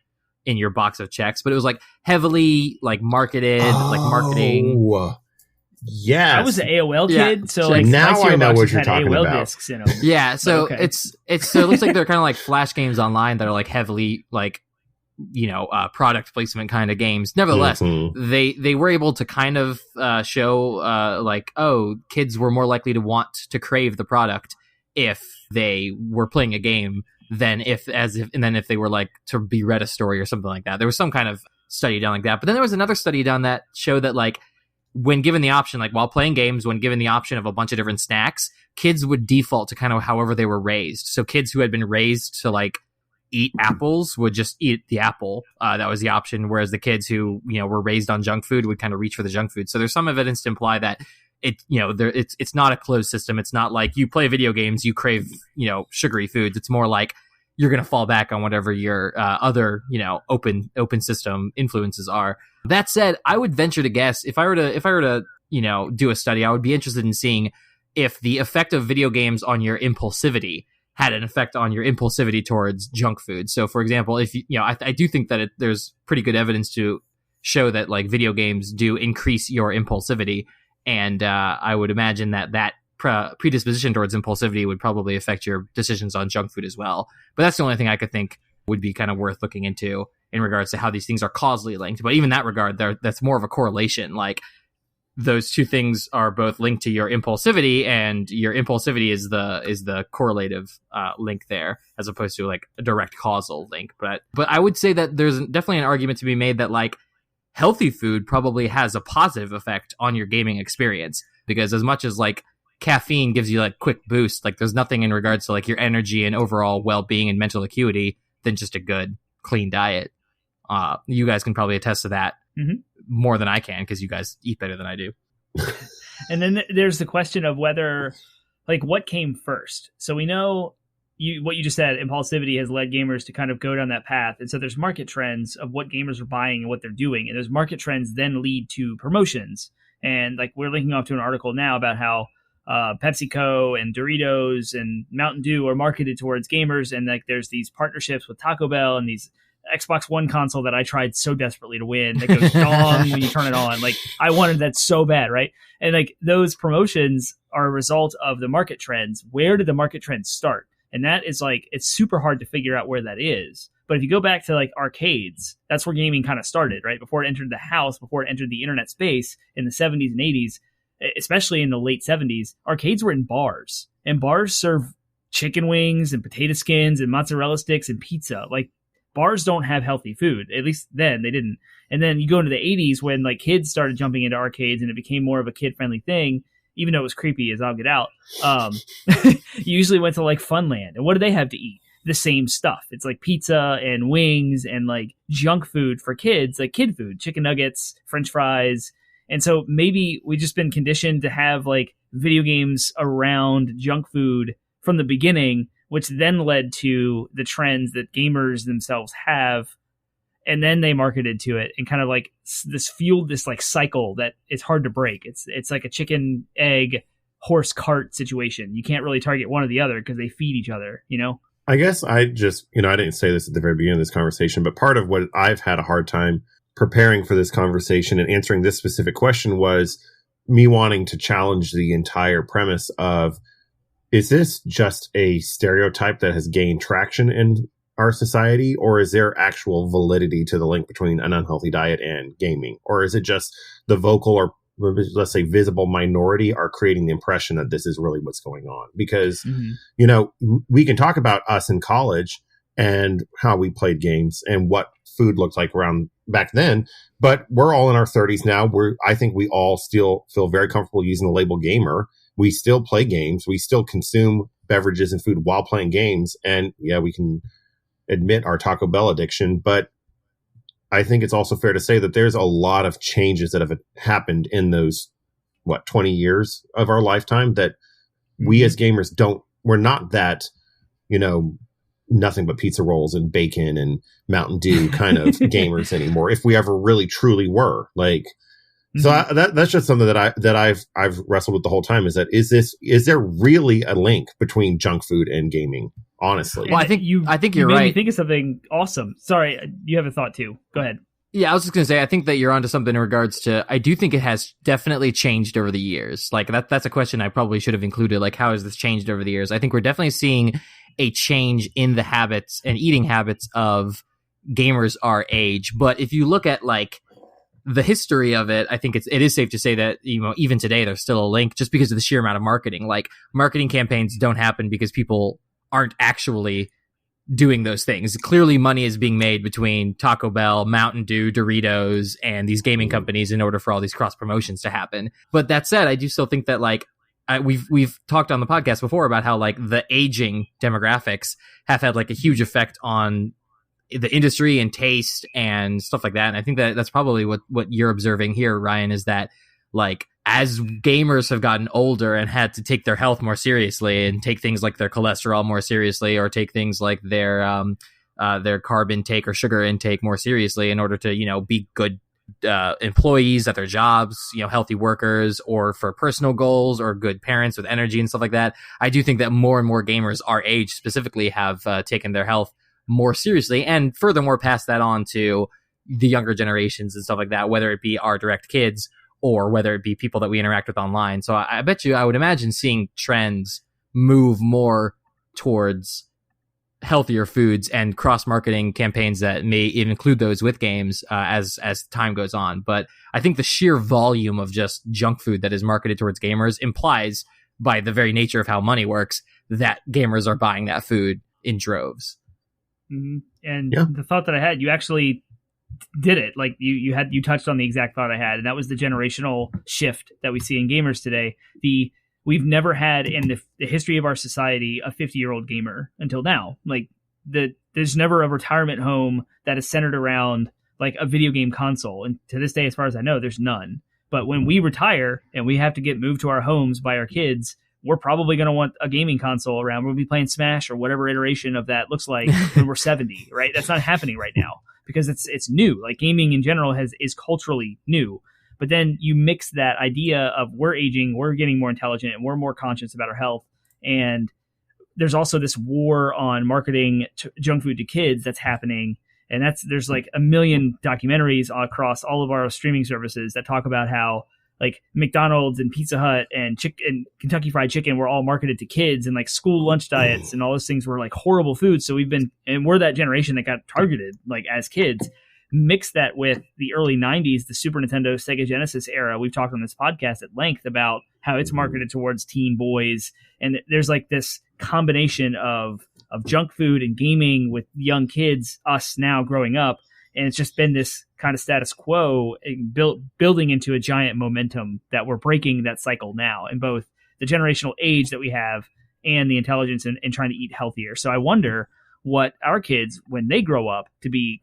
box of Chex, but it was like heavily like marketing. Yes. I was an AOL kid, so like now I know what you're talking AOL about. Discs in them. Yeah, so it's so it looks like they're kind of like flash games online that are like heavily like product placement kind of games. Nevertheless, they were able to kind of show like, oh, kids were more likely to want to crave the product if they were playing a game than if they were like to be read a story or something like that. There was some kind of study done like that, but then there was another study done that showed that like, when given the option, like while playing games, when given the option of a bunch of different snacks, kids would default to kind of however they were raised. So kids who had been raised to like eat apples would just eat the apple. That was the option. Whereas the kids who, were raised on junk food would kind of reach for the junk food. So there's some evidence to imply that it's not a closed system. It's not like you play video games, you crave, sugary foods. It's more like you're going to fall back on whatever your other, open system influences are. That said, I would venture to guess if I were to, do a study, I would be interested in seeing if the effect of video games on your impulsivity had an effect on your impulsivity towards junk food. So, for example, if I do think that there's pretty good evidence to show that like video games do increase your impulsivity, and I would imagine that predisposition towards impulsivity would probably affect your decisions on junk food as well. But that's the only thing I could think would be kind of worth looking into in regards to how these things are causally linked. But even that regard, that's more of a correlation. Like, those two things are both linked to your impulsivity, and your impulsivity is the correlative link there, as opposed to like a direct causal link. But I would say that there's definitely an argument to be made that like healthy food probably has a positive effect on your gaming experience, because as much as like caffeine gives you like quick boost, like there's nothing in regards to like your energy and overall well-being and mental acuity than just a good clean diet. You guys can probably attest to that. Mm-hmm. More than I can, because you guys eat better than I do. And then there's the question of whether, like, what came first. So we know what you just said, impulsivity has led gamers to kind of go down that path. And so there's market trends of what gamers are buying and what they're doing. And those market trends then lead to promotions. And like we're linking off to an article now about how PepsiCo and Doritos and Mountain Dew are marketed towards gamers. And like there's these partnerships with Taco Bell and these Xbox One console that I tried so desperately to win that goes dong when you turn it on. Like I wanted that so bad, right? And like those promotions are a result of the market trends. Where did the market trends start? And that is like, it's super hard to figure out where that is. But if you go back to like arcades, that's where gaming kind of started, right? Before it entered the house, before it entered the internet space in the 70s and 80s, especially in the late 70s, arcades were in bars, and bars serve chicken wings and potato skins and mozzarella sticks and pizza. Like, bars don't have healthy food. At least then they didn't. And then you go into the 80s when like kids started jumping into arcades and it became more of a kid-friendly thing, even though it was creepy as I'll get out. You usually went to like Funland. And what do they have to eat? The same stuff. It's like pizza and wings and like junk food for kids, like kid food, chicken nuggets, French fries. And so maybe we've just been conditioned to have like video games around junk food from the beginning, which then led to the trends that gamers themselves have. And then they marketed to it and kind of like this fueled this like cycle that it's hard to break. It's like a chicken, egg, horse, cart situation. You can't really target one or the other because they feed each other, I guess I just, I didn't say this at the very beginning of this conversation, but part of what I've had a hard time preparing for this conversation and answering this specific question was me wanting to challenge the entire premise of, is this just a stereotype that has gained traction in our society, or is there actual validity to the link between an unhealthy diet and gaming? Or is it just the vocal or, let's say, visible minority are creating the impression that this is really what's going on? Because, we can talk about us in college and how we played games and what food looked like around back then, but we're all in our 30s now. I think we all still feel very comfortable using the label gamer. We still play games. We still consume beverages and food while playing games. And yeah, we can admit our Taco Bell addiction, but I think it's also fair to say that there's a lot of changes that have happened in those, 20 years of our lifetime that we as gamers we're not that, nothing but pizza rolls and bacon and Mountain Dew kind of gamers anymore. If we ever really truly were like, so that's just something that I've wrestled with the whole time. Is there really a link between junk food and gaming? Honestly, well, I think you're right. Made me think of something awesome. Sorry, you have a thought too. Go ahead. Yeah, I was just going to say, I think that you're onto something in regards to, I do think it has definitely changed over the years. Like that's a question I probably should have included. Like, how has this changed over the years? I think we're definitely seeing a change in the habits and eating habits of gamers our age. But if you look at like the history of it, I think it is safe to say that, even today, there's still a link just because of the sheer amount of marketing. Like, marketing campaigns don't happen because people aren't actually doing those things. Clearly, money is being made between Taco Bell, Mountain Dew, Doritos, and these gaming companies in order for all these cross promotions to happen. But that said, I do still think that, like, we've talked on the podcast before about how like the aging demographics have had like a huge effect on the industry and taste and stuff like that. And I think that that's probably what you're observing here, Ryan, is that like as gamers have gotten older and had to take their health more seriously and take things like their cholesterol more seriously, or take things like their carb intake or sugar intake more seriously in order to, you know, be good employees at their jobs, you know, healthy workers, or for personal goals, or good parents with energy and stuff like that. I do think that more and more gamers our age specifically have taken their health more seriously, and furthermore pass that on to the younger generations and stuff like that, whether it be our direct kids or whether it be people that we interact with online. So I bet you, I would imagine seeing trends move more towards healthier foods and cross-marketing campaigns that may even include those with games as time goes on. But I think the sheer volume of just junk food that is marketed towards gamers implies, by the very nature of how money works, that gamers are buying that food in droves. Mm-hmm. And the thought that I had, you actually did it. Like you touched on the exact thought I had, and that was the generational shift that we see in gamers today. We've never had in the history of our society a 50-year-old gamer until now. Like there's never a retirement home that is centered around like a video game console. And to this day, as far as I know, there's none. But when we retire and we have to get moved to our homes by our kids, we're probably going to want a gaming console around. We'll be playing Smash or whatever iteration of that looks like when we're 70, right? That's not happening right now because it's new. Like gaming in general is culturally new. But then you mix that idea of we're aging, we're getting more intelligent, and we're more conscious about our health. And there's also this war on marketing junk food to kids that's happening. And there's like a million documentaries across all of our streaming services that talk about how like McDonald's and Pizza Hut and Kentucky Fried Chicken were all marketed to kids, and like school lunch diets and all those things were like horrible foods. So we're that generation that got targeted like as kids. Mix that with the early 90s, the Super Nintendo, Sega Genesis era. We've talked on this podcast at length about how it's marketed towards teen boys. And there's like this combination of junk food and gaming with young kids, us now growing up. And it's just been this kind of status quo building into a giant momentum that we're breaking that cycle now in both the generational age that we have and the intelligence and trying to eat healthier. So I wonder what our kids, when they grow up to be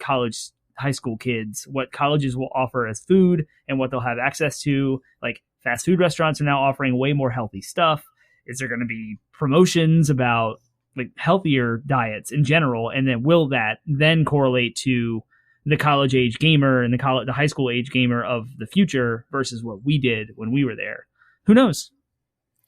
high school kids, what colleges will offer as food and what they'll have access to. Like fast food restaurants are now offering way more healthy stuff. Is there going to be promotions about like healthier diets in general? And then will that then correlate to the college age gamer and the high school age gamer of the future versus what we did when we were there? Who knows?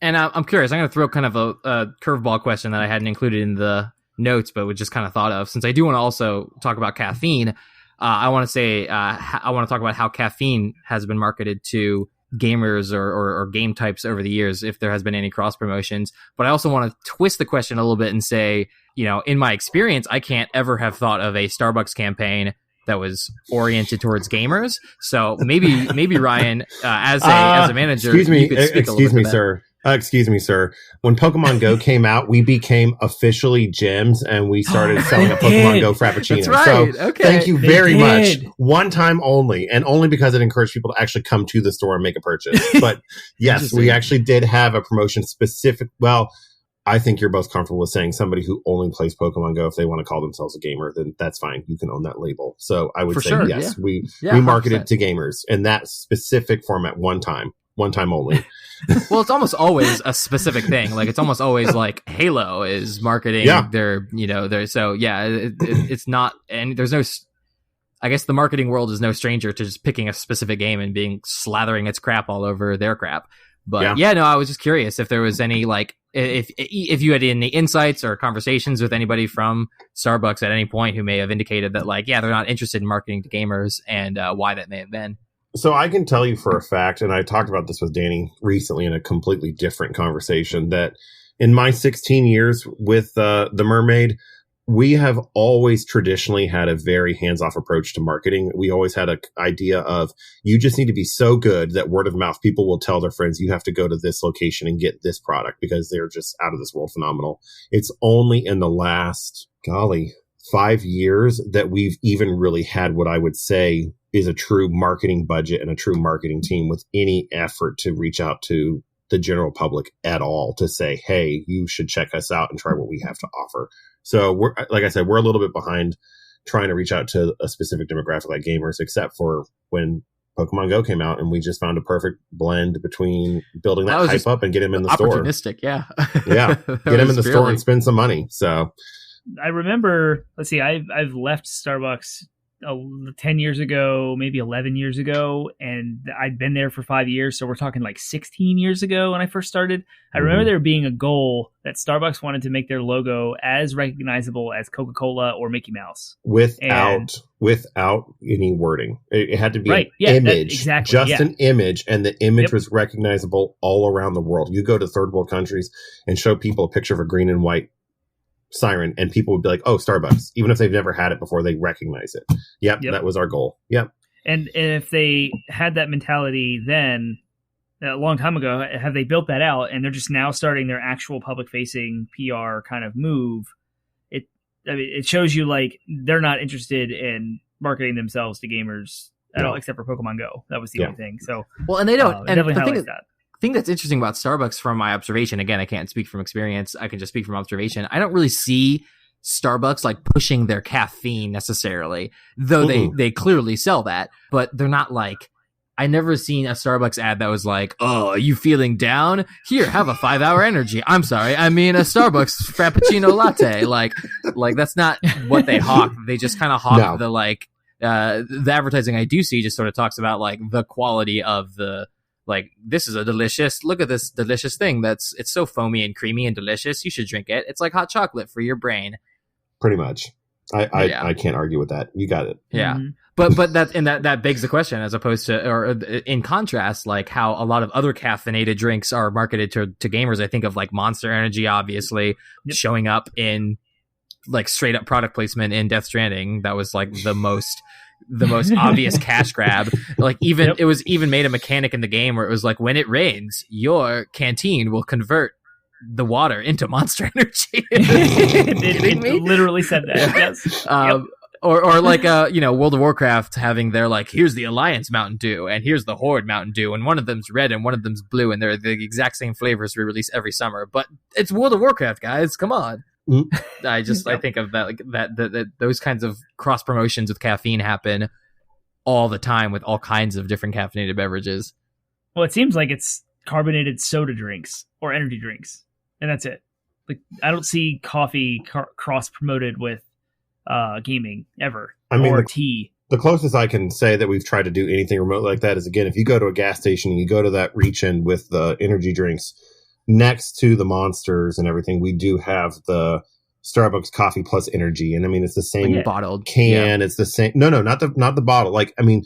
And I'm curious. I'm going to throw kind of a curveball question that I hadn't included in the notes, but just kind of thought of, since I do want to also talk about caffeine. I want to talk about how caffeine has been marketed to gamers or game types over the years, if there has been any cross promotions. But I also want to twist the question a little bit and say, you know, in my experience, I can't ever have thought of a Starbucks campaign that was oriented towards gamers. So maybe Ryan, as a manager, excuse me, sir. When Pokemon Go came out, we became officially gyms and we started selling a Pokemon Go Frappuccino. That's right. So okay. Thank you very much. One time only, and only because it encouraged people to actually come to the store and make a purchase. But yes, we actually did have a promotion specific. Well, I think you're both comfortable with saying somebody who only plays Pokemon Go, if they want to call themselves a gamer, then that's fine. You can own that label. So I would say yes, we marketed to gamers in that specific format one time only. Well, it's almost always a specific thing. Like it's almost always like Halo is marketing it's not, and there's no, I guess the marketing world is no stranger to just picking a specific game and slathering its crap all over their crap. But I was just curious if there was any, like, if you had any insights or conversations with anybody from Starbucks at any point who may have indicated that, like, they're not interested in marketing to gamers, and why that may have been. So I can tell you for a fact, and I talked about this with Danny recently in a completely different conversation, that in my 16 years with the Mermaid, we have always traditionally had a very hands-off approach to marketing. We always had an idea of, you just need to be so good that word of mouth, people will tell their friends, you have to go to this location and get this product because they're just out of this world phenomenal. It's only in the last, 5 years that we've even really had what I would say is a true marketing budget and a true marketing team with any effort to reach out to the general public at all to say, hey, you should check us out and try what we have to offer. So we're, like I said, we're a little bit behind trying to reach out to a specific demographic like gamers, except for when Pokemon Go came out, and we just found a perfect blend between building that hype up and get him in the store. Opportunistic, yeah. Yeah. Get him in the store and spend some money. So I remember, let's see, I've left Starbucks 10 years ago, maybe 11 years ago, and I'd been there for 5 years. So we're talking like 16 years ago when I first started. I remember there being a goal that Starbucks wanted to make their logo as recognizable as Coca-Cola or Mickey Mouse. Without any wording. It had to be an image, an image, and the image was recognizable all around the world. You go to third world countries and show people a picture of a green and white siren, and people would be like, oh, Starbucks. Even if they've never had it before, they recognize it. Yep. That was our goal. Yep. And if they had that mentality then, a long time ago, have they built that out and they're just now starting their actual public-facing PR kind of move? It shows you like they're not interested in marketing themselves to gamers at all, except for Pokemon Go. That was the only thing. So well, and they don't. And definitely the highlights that. Thing that's interesting about Starbucks from my observation, again, I can't speak from experience, I can just speak from observation. I don't really see Starbucks like pushing their caffeine necessarily, though they clearly sell that, but they're not like, I never seen a Starbucks ad that was like, oh, are you feeling down? Here, have a 5-hour energy. I'm sorry, I mean a Starbucks Frappuccino latte. Like that's not what they hawk. They just kind of hawk the advertising I do see just sort of talks about like the quality of the, like, this is look at this delicious thing it's so foamy and creamy and delicious. You should drink it. It's like hot chocolate for your brain. Pretty much. I can't argue with that. You got it. Yeah. Mm-hmm. But that begs the question, as opposed to, or in contrast, like how a lot of other caffeinated drinks are marketed to gamers. I think of like Monster Energy, obviously showing up in like straight up product placement in Death Stranding. That was like the most obvious cash grab. Like even it was even made a mechanic in the game where it was like, when it rains, your canteen will convert the water into Monster Energy. it literally said that. Yes. Or like World of Warcraft having their like, here's the Alliance Mountain Dew and here's the Horde Mountain Dew, and one of them's red and one of them's blue, and they're the exact same flavors we release every summer. But it's World of Warcraft, guys. Come on. I think of that, like that those kinds of cross promotions with caffeine happen all the time with all kinds of different caffeinated beverages. Well, it seems like it's carbonated soda drinks or energy drinks, and that's it. Like I don't see coffee cross promoted with gaming ever. Or tea. The closest I can say that we've tried to do anything remote like that is, again, if you go to a gas station and you go to that reach in with the energy drinks next to the Monsters and everything, we do have the Starbucks coffee plus energy, and I mean it's the same bottled can. It's the same. No, not the bottle. Like I mean,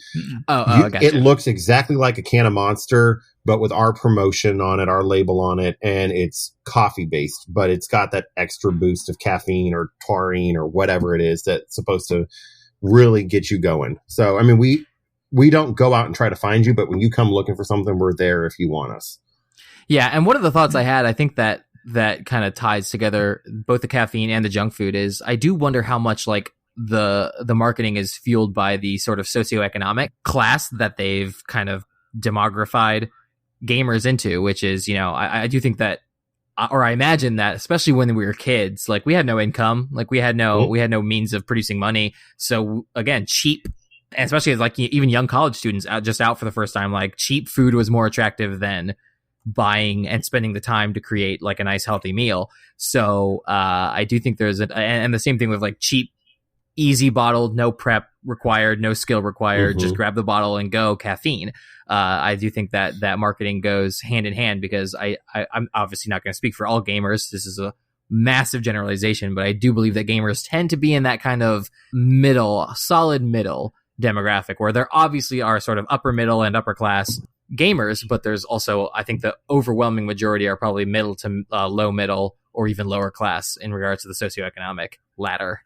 gotcha. It looks exactly like a can of Monster, but with our promotion on it, our label on it, and it's coffee based, but it's got that extra boost of caffeine or taurine or whatever it is that's supposed to really get you going. So I mean, we don't go out and try to find you, but when you come looking for something, we're there if you want us. Yeah, and one of the thoughts I had, I think that kind of ties together both the caffeine and the junk food, is I do wonder how much like the marketing is fueled by the sort of socioeconomic class that they've kind of demographied gamers into, which is, I do think that, or I imagine that, especially when we were kids, like we had no income, like we had no means of producing money. So again, cheap, and especially as like even young college students out for the first time, like cheap food was more attractive than buying and spending the time to create like a nice healthy meal. So I do think there's and the same thing with like cheap, easy bottled, no prep required, no skill required, just grab the bottle and go caffeine. I do think that marketing goes hand in hand, because I'm obviously not going to speak for all gamers. This is a massive generalization, but I do believe that gamers tend to be in that kind of solid middle demographic, where there obviously are sort of upper middle and upper class gamers, but there's also, I think the overwhelming majority are probably middle to low middle or even lower class in regards to the socioeconomic ladder.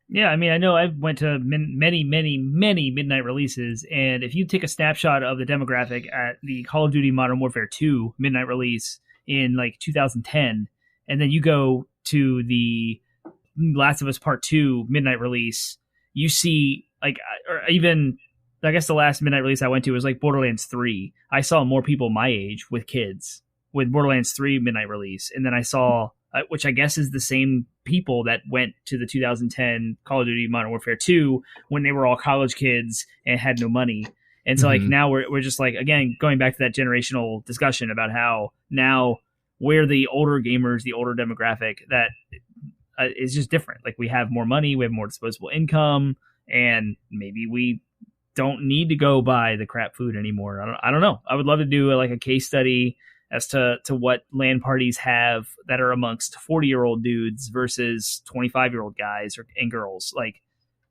Yeah, I mean, I know I went to many midnight releases, and if you take a snapshot of the demographic at the Call of Duty Modern Warfare 2 midnight release in like 2010, and then you go to the Last of Us Part 2 midnight release, you see like, or even I guess the last midnight release I went to was like Borderlands 3. I saw more people my age with kids with Borderlands 3 midnight release, and then I saw, which I guess is the same people that went to the 2010 Call of Duty Modern Warfare 2 when they were all college kids and had no money. And so like now we're just like, again, going back to that generational discussion about how now we're the older gamers, the older demographic that is just different. Like we have more money, we have more disposable income, and maybe we don't need to go buy the crap food anymore. I don't know. I would love to do like a case study as to what LAN parties have that are amongst 40-year-old dudes versus 25-year-old guys and girls. Like,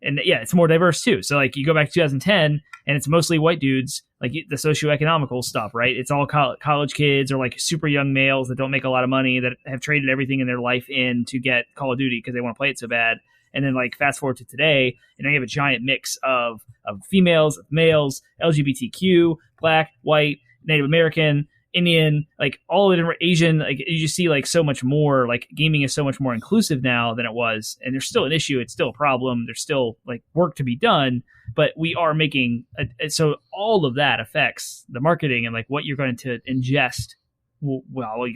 and yeah, it's more diverse too. So like you go back to 2010 and it's mostly white dudes, like the socioeconomical stuff, right? It's all college kids or like super young males that don't make a lot of money that have traded everything in their life in to get Call of Duty because they want to play it so bad. And then like fast forward to today, and now you have a giant mix of females, males, LGBTQ, black, white, Native American, Indian, like all the different Asian, like you just see like so much more, like gaming is so much more inclusive now than it was. And there's still an issue. It's still a problem. There's still like work to be done, but we are making, so all of that affects the marketing and like what you're going to ingest. Well,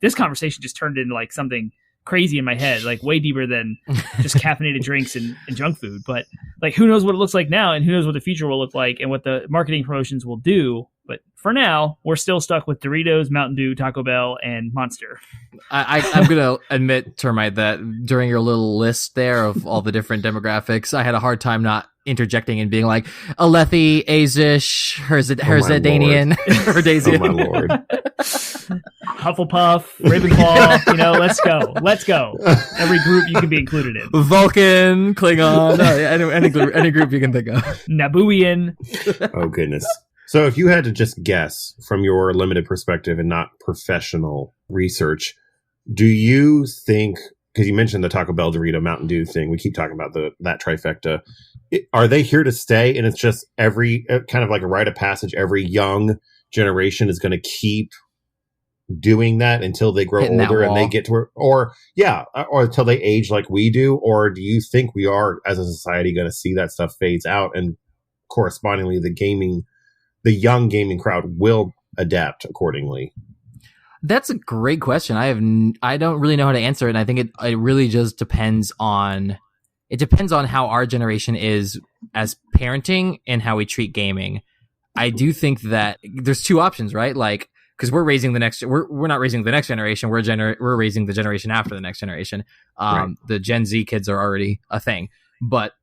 this conversation just turned into like something crazy in my head, like way deeper than just caffeinated drinks and junk food. But like, who knows what it looks like now, and who knows what the future will look like and what the marketing promotions will do. But for now, we're still stuck with Doritos, Mountain Dew, Taco Bell, and Monster. I'm going to admit, Termite, that during your little list there of all the different demographics, I had a hard time not interjecting and being like, Alethi, Azish, Herzedanian, Herdazian. Oh my lord. Hufflepuff, Ravenclaw, let's go. Every group you can be included in. Vulcan, Klingon, any group you can think of. Nabooian. Oh goodness. So if you had to just guess from your limited perspective and not professional research, do you think, because you mentioned the Taco Bell, Dorito, Mountain Dew thing, we keep talking about that trifecta, are they here to stay? And it's just every kind of like a rite of passage, every young generation is going to keep doing that until they grow older and they get to where, or until they age like we do? Or do you think we are, as a society, going to see that stuff phase out and correspondingly the young gaming crowd will adapt accordingly? That's a great question. I don't really know how to answer it, and I think it really just depends on how our generation is as parenting and how we treat gaming. I do think that there's two options, right? Like, because we're raising we're not raising the next generation. We're raising the generation after the next generation. Right. The Gen Z kids are already a thing, but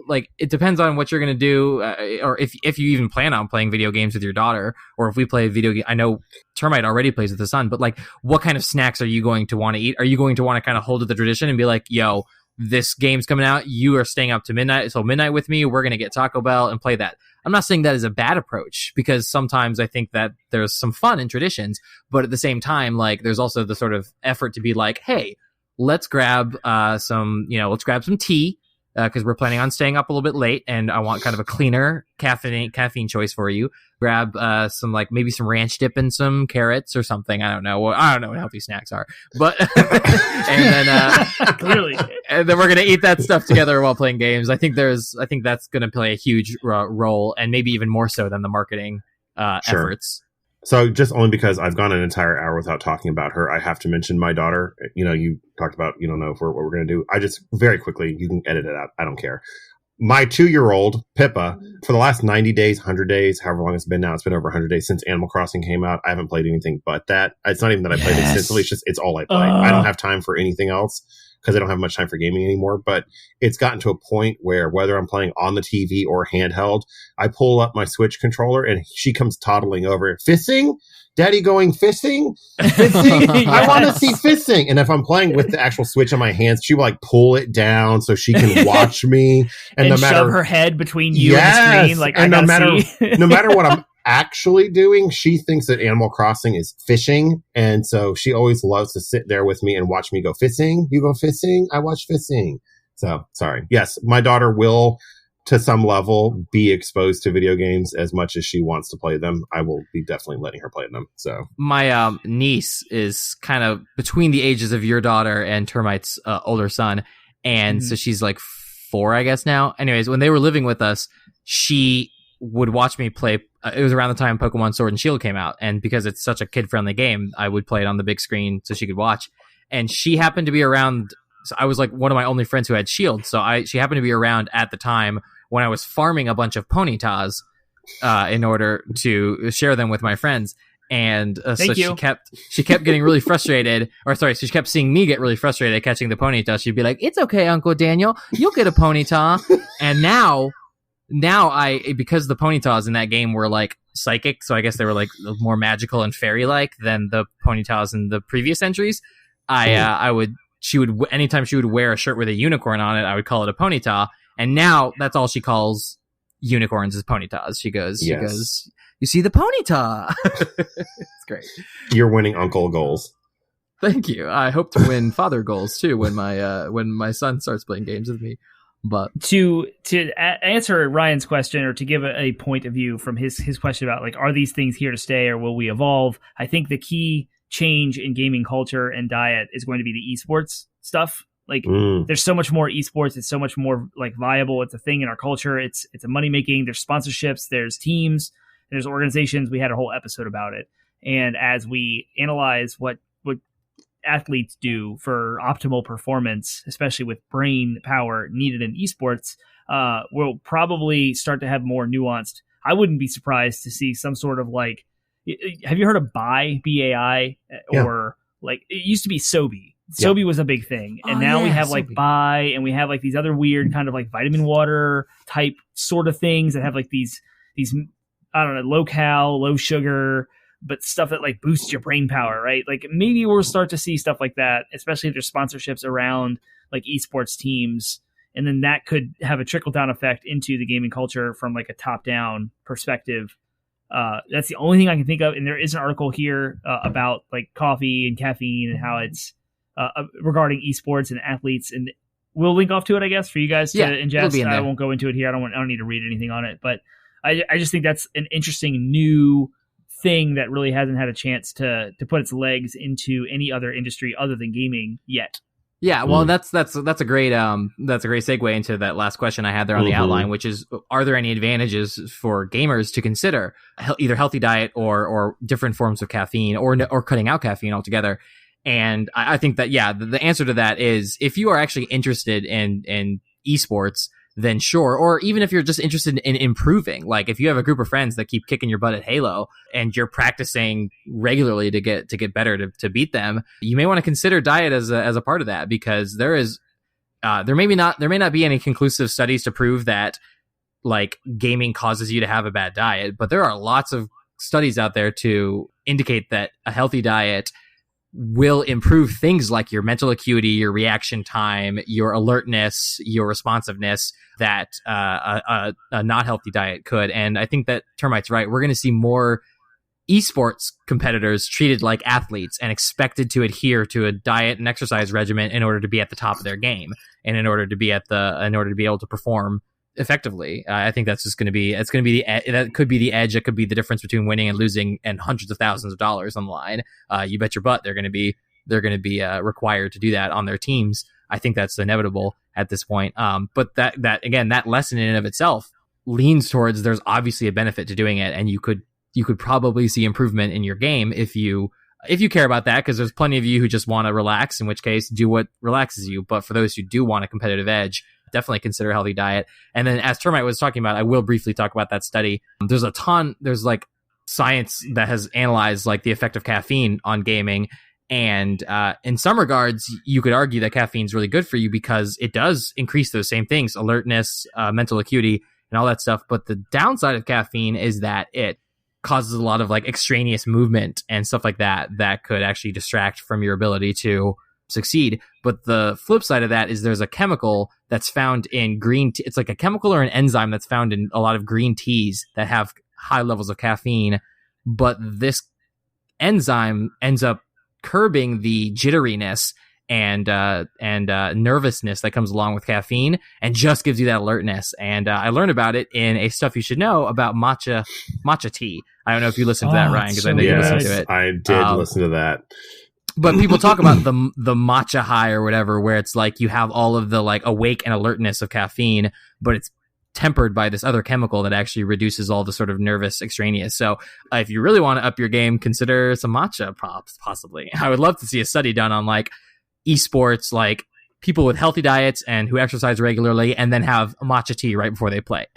like it depends on what you're going to do, or if you even plan on playing video games with your daughter, or if we play video game. I know Termite already plays with the son, but like, what kind of snacks are you going to want to eat? Are you going to want to kind of hold to the tradition and be like, yo, this game's coming out, you are staying up to midnight, so midnight with me, we're going to get Taco Bell and play that. I'm not saying that is a bad approach, because sometimes I think that there's some fun in traditions, but at the same time, like, there's also the sort of effort to be like, hey, let's grab some tea, because we're planning on staying up a little bit late, and I want kind of a cleaner caffeine choice for you. Grab some, like, maybe some ranch dip and some carrots or something. I don't know what healthy snacks are, but and then clearly, and then we're gonna eat that stuff together while playing games. I think that's gonna play a huge role, and maybe even more so than the marketing efforts. So just only because I've gone an entire hour without talking about her, I have to mention my daughter. You talked about, you don't know what we're going to do. I just, very quickly, you can edit it out. I don't care. My 2-year-old, Pippa, for the last 90 days, 100 days, however long it's been now, it's been over 100 days since Animal Crossing came out. I haven't played anything but that. It's not even that I played extensively. It's just, it's all I play. I don't have time for anything else, because I don't have much time for gaming anymore. But it's gotten to a point where whether I'm playing on the TV or handheld, I pull up my Switch controller and she comes toddling over. Fisting? Daddy going fishing? Fishing? I want to see fishing. And if I'm playing with the actual Switch in my hands, she will like pull it down so she can watch me. And no matter, shove her head between you and the screen. Like, and no matter what I'm actually doing, she thinks that Animal Crossing is fishing, and so she always loves to sit there with me and watch me go fishing. You go fishing, I watch fishing. So sorry. Yes, my daughter will, to some level, be exposed to video games as much as she wants to play them. I will be definitely letting her play them. So my niece is kind of between the ages of your daughter and Termite's older son, and so she's like 4, I guess now. Anyways, when they were living with us, she would watch me play. It was around the time Pokemon Sword and Shield came out, and because it's such a kid-friendly game, I would play it on the big screen so she could watch. And she happened to be around. So I was like one of my only friends who had Shield, so she happened to be around at the time when I was farming a bunch of Ponytas in order to share them with my friends. And she kept getting really frustrated, she kept seeing me get really frustrated catching the Ponyta. She'd be like, "It's okay, Uncle Daniel, you'll get a Ponyta." And now because the Ponytas in that game were like psychic, so I guess they were like more magical and fairy-like than the Ponytas in the previous entries. Anytime she would wear a shirt with a unicorn on it, I would call it a Ponyta. And now that's all she calls unicorns is Ponytas. She goes, "You see the Ponyta." It's great. You're winning uncle goals. Thank you. I hope to win father goals too when my son starts playing games with me. But to answer Ryan's question, or to give a point of view from his question about like, are these things here to stay or will we evolve? I think the key change in gaming culture and diet is going to be the esports stuff. Like there's so much more esports. It's so much more like viable. It's a thing in our culture. It's a money making. There's sponsorships. There's teams. There's organizations. We had a whole episode about it. And as we analyze what athletes do for optimal performance, especially with brain power needed in esports, we'll probably start to have more nuanced. I wouldn't be surprised to see some sort of like, have you heard of BAI, BAI, or like it used to be Sobe. Sobe was a big thing, and now we have like BAI, and we have like these other weird kind of like vitamin water type sort of things that have like these I don't know, low cal, low sugar, but stuff that like boosts your brain power, right? Like maybe we'll start to see stuff like that, especially if there's sponsorships around like esports teams. And then that could have a trickle down effect into the gaming culture from like a top down perspective. That's the only thing I can think of. And there is an article here about like coffee and caffeine and how it's regarding esports and athletes. And we'll link off to it, I guess, for you guys to ingest. I won't go into it here. I don't need to read anything on it, but I just think that's an interesting new thing that really hasn't had a chance to put its legs into any other industry other than gaming yet. Yeah, well, that's a great segue into that last question I had there on the outline, which is, are there any advantages for gamers to consider either healthy diet or different forms of caffeine or cutting out caffeine altogether? And I think that the answer to that is, if you are actually interested in esports, then sure. Or even if you're just interested in improving, like if you have a group of friends that keep kicking your butt at Halo and you're practicing regularly to get better to beat them, you may want to consider diet as a part of that, because there may not be any conclusive studies to prove that like gaming causes you to have a bad diet, but there are lots of studies out there to indicate that a healthy diet will improve things like your mental acuity, your reaction time, your alertness, your responsiveness that a not healthy diet could. And I think that Termite's right. We're going to see more esports competitors treated like athletes and expected to adhere to a diet and exercise regimen in order to be at the top of their game and in order to be able to perform effectively. I think that's just going to be, that could be the edge. It could be the difference between winning and losing and hundreds of thousands of dollars on the line. You bet your butt they're going to be required to do that on their teams. I think that's inevitable at this point. But that lesson in and of itself leans towards, there's obviously a benefit to doing it. And you could probably see improvement in your game if you care about that, because there's plenty of you who just want to relax, in which case do what relaxes you. But for those who do want a competitive edge, definitely consider a healthy diet. And then, as Termite was talking about, I will briefly talk about that study. There's like science that has analyzed like the effect of caffeine on gaming. And in some regards, you could argue that caffeine is really good for you because it does increase those same things, alertness, mental acuity, and all that stuff. But the downside of caffeine is that it causes a lot of like extraneous movement and stuff like that could actually distract from your ability to succeed. But the flip side of that is there's a chemical that's found in green tea. It's like a chemical or an enzyme that's found in a lot of green teas that have high levels of caffeine, but this enzyme ends up curbing the jitteriness and nervousness that comes along with caffeine and just gives you that alertness. And I learned about it in a Stuff You Should Know about matcha tea. I don't know if you listened to that, Ryan, because I know you listened to it. I did listen to that. But people talk about the matcha high or whatever, where it's like you have all of the like awake and alertness of caffeine, but it's tempered by this other chemical that actually reduces all the sort of nervous extraneous. So if you really want to up your game, consider some matcha possibly. I would love to see a study done on like esports, like people with healthy diets and who exercise regularly and then have matcha tea right before they play.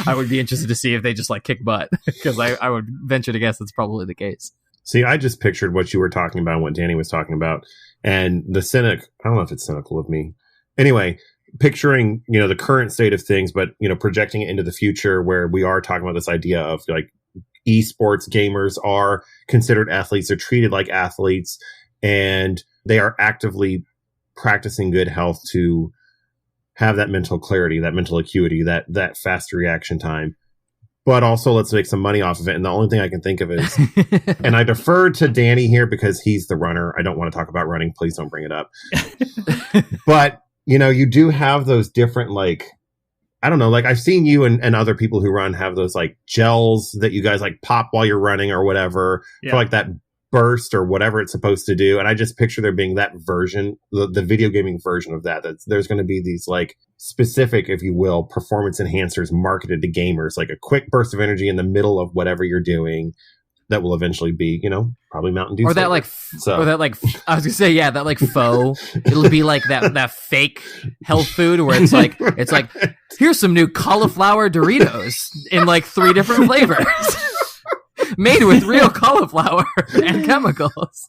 I would be interested to see if they just like kick butt, because I would venture to guess that's probably the case. See, I just pictured what you were talking about, what Danny was talking about, and the cynic, I don't know if it's cynical of me. Anyway, picturing, the current state of things, but, projecting it into the future where we are talking about this idea of like esports gamers are considered athletes, they're treated like athletes, and they are actively practicing good health to have that mental clarity, that mental acuity, that fast reaction time. But also let's make some money off of it. And the only thing I can think of is, and I defer to Danny here because he's the runner. I don't want to talk about running. Please don't bring it up. But, you do have those different, like, I don't know, like I've seen you and other people who run have those like gels that you guys like pop while you're running or whatever for like that burst or whatever it's supposed to do. And I just picture there being that version, the video gaming version of that there's going to be these like specific, if you will, performance enhancers marketed to gamers, like a quick burst of energy in the middle of whatever you're doing that will eventually be, probably Mountain Dew. Or that like, or that like, I was gonna say, yeah, that like faux, it'll be like that fake health food where it's like, here's some new cauliflower Doritos in like 3 different flavors. Made with real cauliflower and chemicals.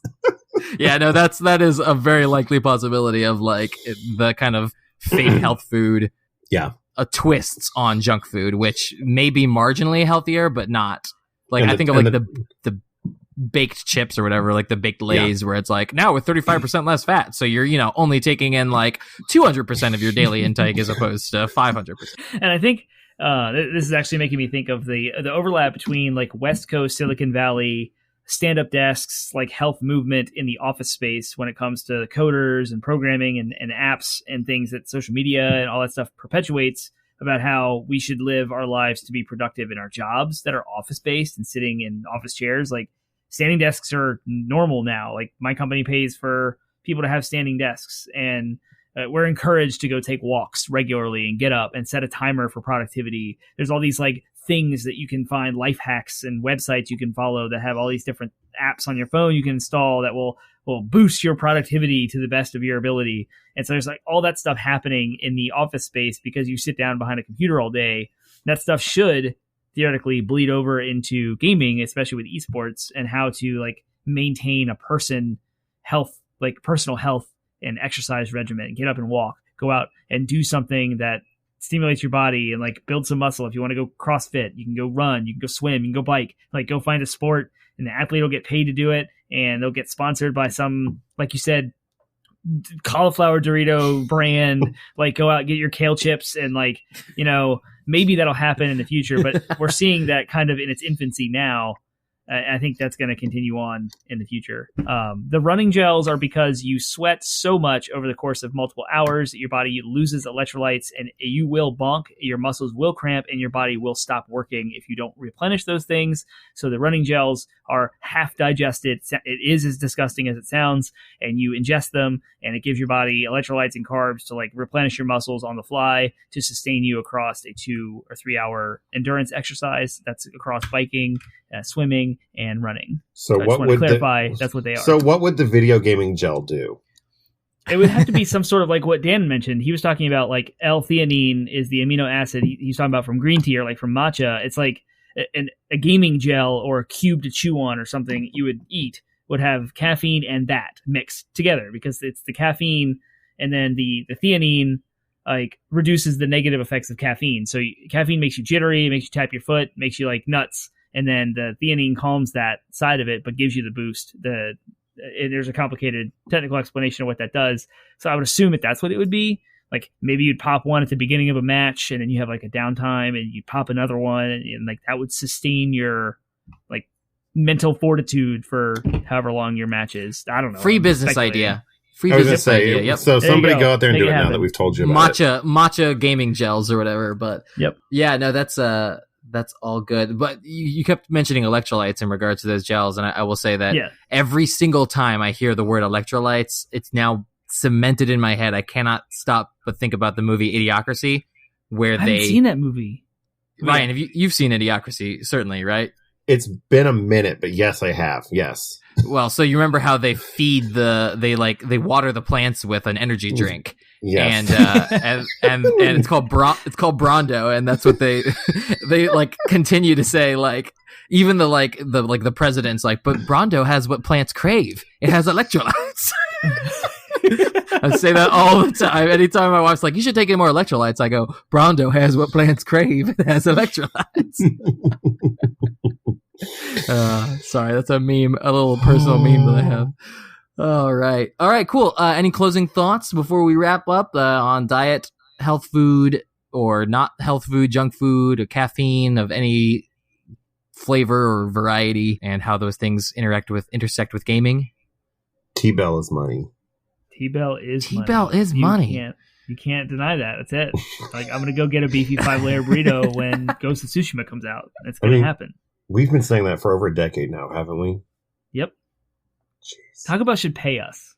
Yeah, no, that is a very likely possibility of like the kind of fake health food. Yeah, twists on junk food, which may be marginally healthier, but not like I think of like the baked chips or whatever, like the baked Lays, where it's like now with 35% less fat, so you're only taking in like 200% of your daily intake as opposed to 500%. And I think. This is actually making me think of the overlap between like West Coast, Silicon Valley, stand-up desks, like health movement in the office space when it comes to coders and programming and apps and things that social media and all that stuff perpetuates about how we should live our lives to be productive in our jobs that are office-based and sitting in office chairs. Like standing desks are normal now. Like my company pays for people to have standing desks, and we're encouraged to go take walks regularly and get up and set a timer for productivity. There's all these like things that you can find, life hacks and websites you can follow that have all these different apps on your phone you can install that will boost your productivity to the best of your ability. And so there's like all that stuff happening in the office space because you sit down behind a computer all day. That stuff should theoretically bleed over into gaming, especially with esports, and how to like maintain a personal health and exercise regimen. Get up and walk, go out and do something that stimulates your body and like build some muscle. If you want to go CrossFit, you can go run, you can go swim, you can go bike, like go find a sport, and the athlete will get paid to do it, and they'll get sponsored by some, like you said, cauliflower Dorito brand. Like go out, get your kale chips, and like, maybe that'll happen in the future, but we're seeing that kind of in its infancy now. I think that's going to continue on in the future. The running gels are because you sweat so much over the course of multiple hours that your body loses electrolytes and you will bonk, your muscles will cramp, and your body will stop working if you don't replenish those things. So the running gels are half digested. It is as disgusting as it sounds, and you ingest them, and it gives your body electrolytes and carbs to like replenish your muscles on the fly to sustain you across a 2 or 3 hour endurance exercise. That's across biking, swimming, and running. So what would clarify? That's what they are. So what would the video gaming gel do? It would have to be some sort of like what Dan mentioned. He was talking about like L-theanine is the amino acid he's talking about from green tea or like from matcha. It's like a gaming gel or a cube to chew on or something you would eat would have caffeine and that mixed together because it's the caffeine and then the theanine like reduces the negative effects of caffeine. So caffeine makes you jittery, makes you tap your foot, makes you like nuts. And then the theanine calms that side of it, but gives you the boost. There's a complicated technical explanation of what that does. So I would assume that's what it would be. Like maybe you'd pop one at the beginning of a match and then you have like a downtime and you pop another one and like that would sustain your like mental fortitude for however long your match is. I don't know. Free business idea. Free I was business gonna say, idea. Yep. So somebody go out there and do it now that we've told you about it. Matcha gaming gels or whatever. But yep. Yeah, no, that's all good. But you kept mentioning electrolytes in regards to those gels, and I will say that every single time I hear the word electrolytes, it's now cemented in my head. I cannot stop but think about the movie Idiocracy, where I haven't seen that movie. Ryan, have you've seen Idiocracy, certainly, right? It's been a minute, but yes, I have. Yes. Well, so you remember how they feed they water the plants with an energy drink. Yes. And it's called Brondo, and that's what they like continue to say, like, even the president's like, but Brondo has what plants crave. It has electrolytes. I say that all the time. Anytime my wife's like, you should take in more electrolytes, I go, Brondo has what plants crave. It has electrolytes. Sorry, that's a meme, a little personal meme that I have. All right, cool. Any closing thoughts before we wrap up on diet, health food, or not health food, junk food, or caffeine of any flavor or variety, and how those things intersect with gaming? T-Bell is money. T-Bell is money. You can't deny that. That's it. Like, I'm gonna go get a beefy 5-layer burrito when Ghost of Tsushima comes out. It's gonna happen. We've been saying that for over a decade now, haven't we? Yep. Jeez. Taco Bell should pay us.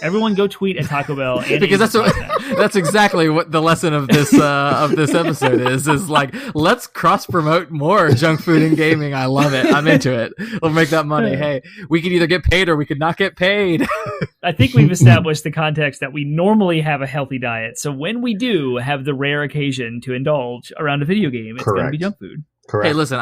Everyone go tweet at Taco Bell. And because that's exactly what the lesson of this episode is like, let's cross promote more junk food and gaming. I love it. I'm into it. We'll make that money. Hey, we could either get paid or we could not get paid. I think we've established the context that we normally have a healthy diet. So when we do have the rare occasion to indulge around a video game, it's going to be junk food. Correct. Hey, listen,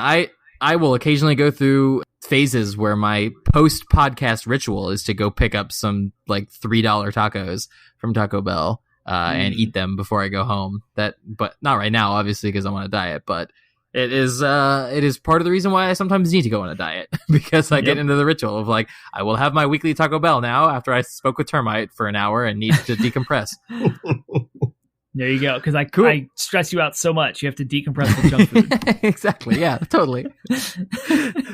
I will occasionally go through phases where my post-podcast ritual is to go pick up some like $3 tacos from Taco Bell and eat them before I go home. But not right now, obviously, because I'm on a diet. But it is part of the reason why I sometimes need to go on a diet, because I get into the ritual of like, I will have my weekly Taco Bell now after I spoke with Termite for an hour and need to decompress. There you go. Because I stress you out so much, you have to decompress with junk food. Exactly. Yeah, totally.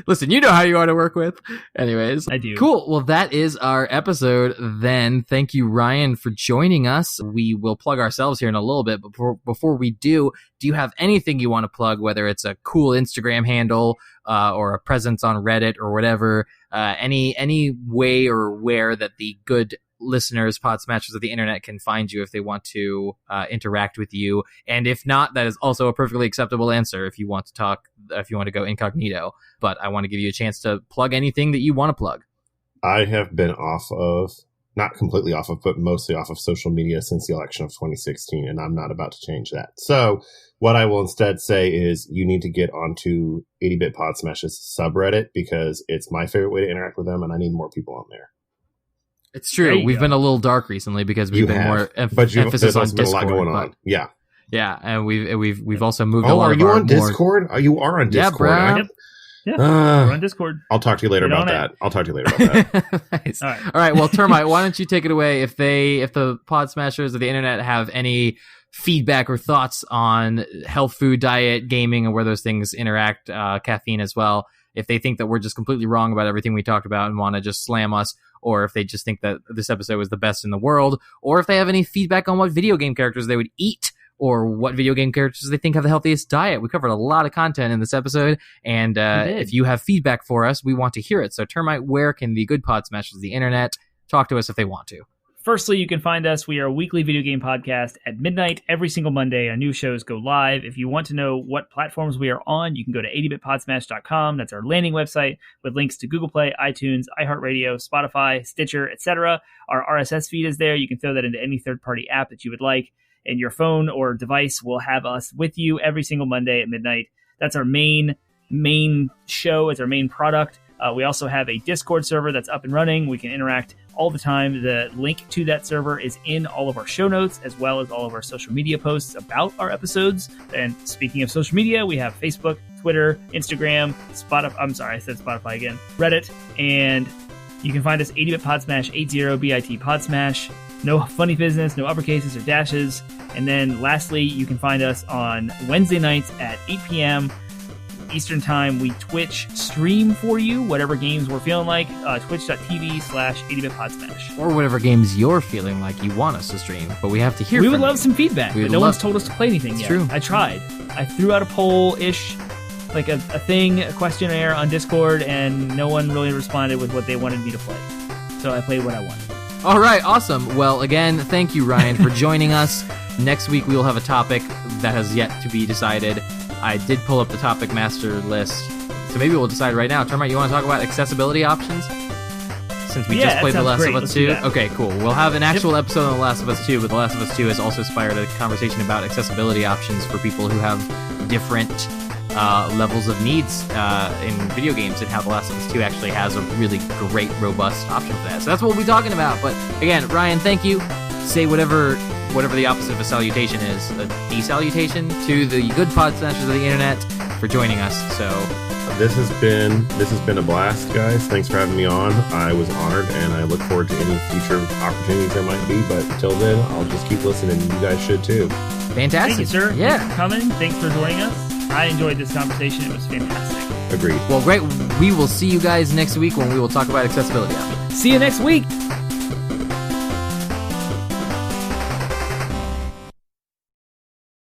Listen, you know how you are to work with. Anyways. I do. Cool. Well, that is our episode then. Thank you, Ryan, for joining us. We will plug ourselves here in a little bit, but before we do you have anything you want to plug, whether it's a cool Instagram handle or a presence on Reddit or whatever, any way or where that the good listeners, Podsmashers of the internet, can find you if they want to interact with you? And if not, that is also a perfectly acceptable answer if you want to talk, if you want to go incognito. But I want to give you a chance to plug anything that you want to plug. I have been not completely off of, but mostly off of social media since the election of 2016, and I'm not about to change that. So what I will instead say is you need to get onto 80-Bit Podsmash's subreddit, because it's my favorite way to interact with them, and I need more people on there. It's true. We've been a little dark recently because we've been more emphasis on Discord. Been a lot going on. Yeah, and we've also moved a lot. Are you on Discord? You are on Discord. Yeah, bro. Yeah, we're on Discord. I'll talk to you later about that. Nice. All right. Well, Termite, why don't you take it away? If the Podsmashers of the internet have any feedback or thoughts on health food, diet, gaming, and where those things interact, caffeine as well, if they think that we're just completely wrong about everything we talked about and want to just slam us, or if they just think that this episode was the best in the world, or if they have any feedback on what video game characters they would eat, or what video game characters they think have the healthiest diet. We covered a lot of content in this episode, and if you have feedback for us, we want to hear it. So Termite, where can the good Podsmashers of the internet talk to us if they want to? Firstly, you can find us. We are a weekly video game podcast at midnight every single Monday. Our new shows go live. If you want to know what platforms we are on, you can go to 80bitpodsmash.com. That's our landing website with links to Google Play, iTunes, iHeartRadio, Spotify, Stitcher, etc. Our RSS feed is there. You can throw that into any third-party app that you would like, and your phone or device will have us with you every single Monday at midnight. That's our main show. It's our main product. We also have a Discord server that's up and running. We can interact all the time. The link to that server is in all of our show notes, as well as all of our social media posts about our episodes. And speaking of social media, we have Facebook, Twitter, Instagram, Spotify. I'm sorry, I said Spotify again. Reddit, and you can find us 80-Bit Podsmash, 80-BIT Podsmash. No funny business, no uppercases or dashes. And then lastly, you can find us on Wednesday nights at 8 p.m. Eastern Time. We Twitch stream for you whatever games we're feeling like. Twitch.tv/80-Bit Podsmash. Or whatever games you're feeling like you want us to stream. But we have to hear We from would love you. some feedback, but no one's told us to play anything yet. True. I tried. I threw out a poll-ish, like a thing, a questionnaire on Discord, and no one really responded with what they wanted me to play. So I played what I wanted. All right, awesome. Well, again, thank you, Ryan, for joining us. Next week we will have a topic that has yet to be decided. I did pull up the topic master list, so maybe we'll decide right now. Termite, you want to talk about accessibility options? Since we just played The Last of Us 2? Okay, cool. We'll have an actual episode on The Last of Us 2, but The Last of Us 2 has also inspired a conversation about accessibility options for people who have different levels of needs in video games, and how The Last of Us 2 actually has a really great, robust option for that. So that's what we'll be talking about. But again, Ryan, thank you. Say whatever the opposite of a salutation is, a desalutation to the good Podsmashers of the internet for joining us. So this has been a blast, guys. Thanks for having me on. I was honored, and I look forward to any future opportunities there might be. But until then, I'll just keep listening. You guys should too. Fantastic. Thank you, sir. Yeah. Thanks for coming. Thanks for joining us. I enjoyed this conversation. It was fantastic. Agreed. Well, great. We will see you guys next week when we will talk about accessibility options. See you next week.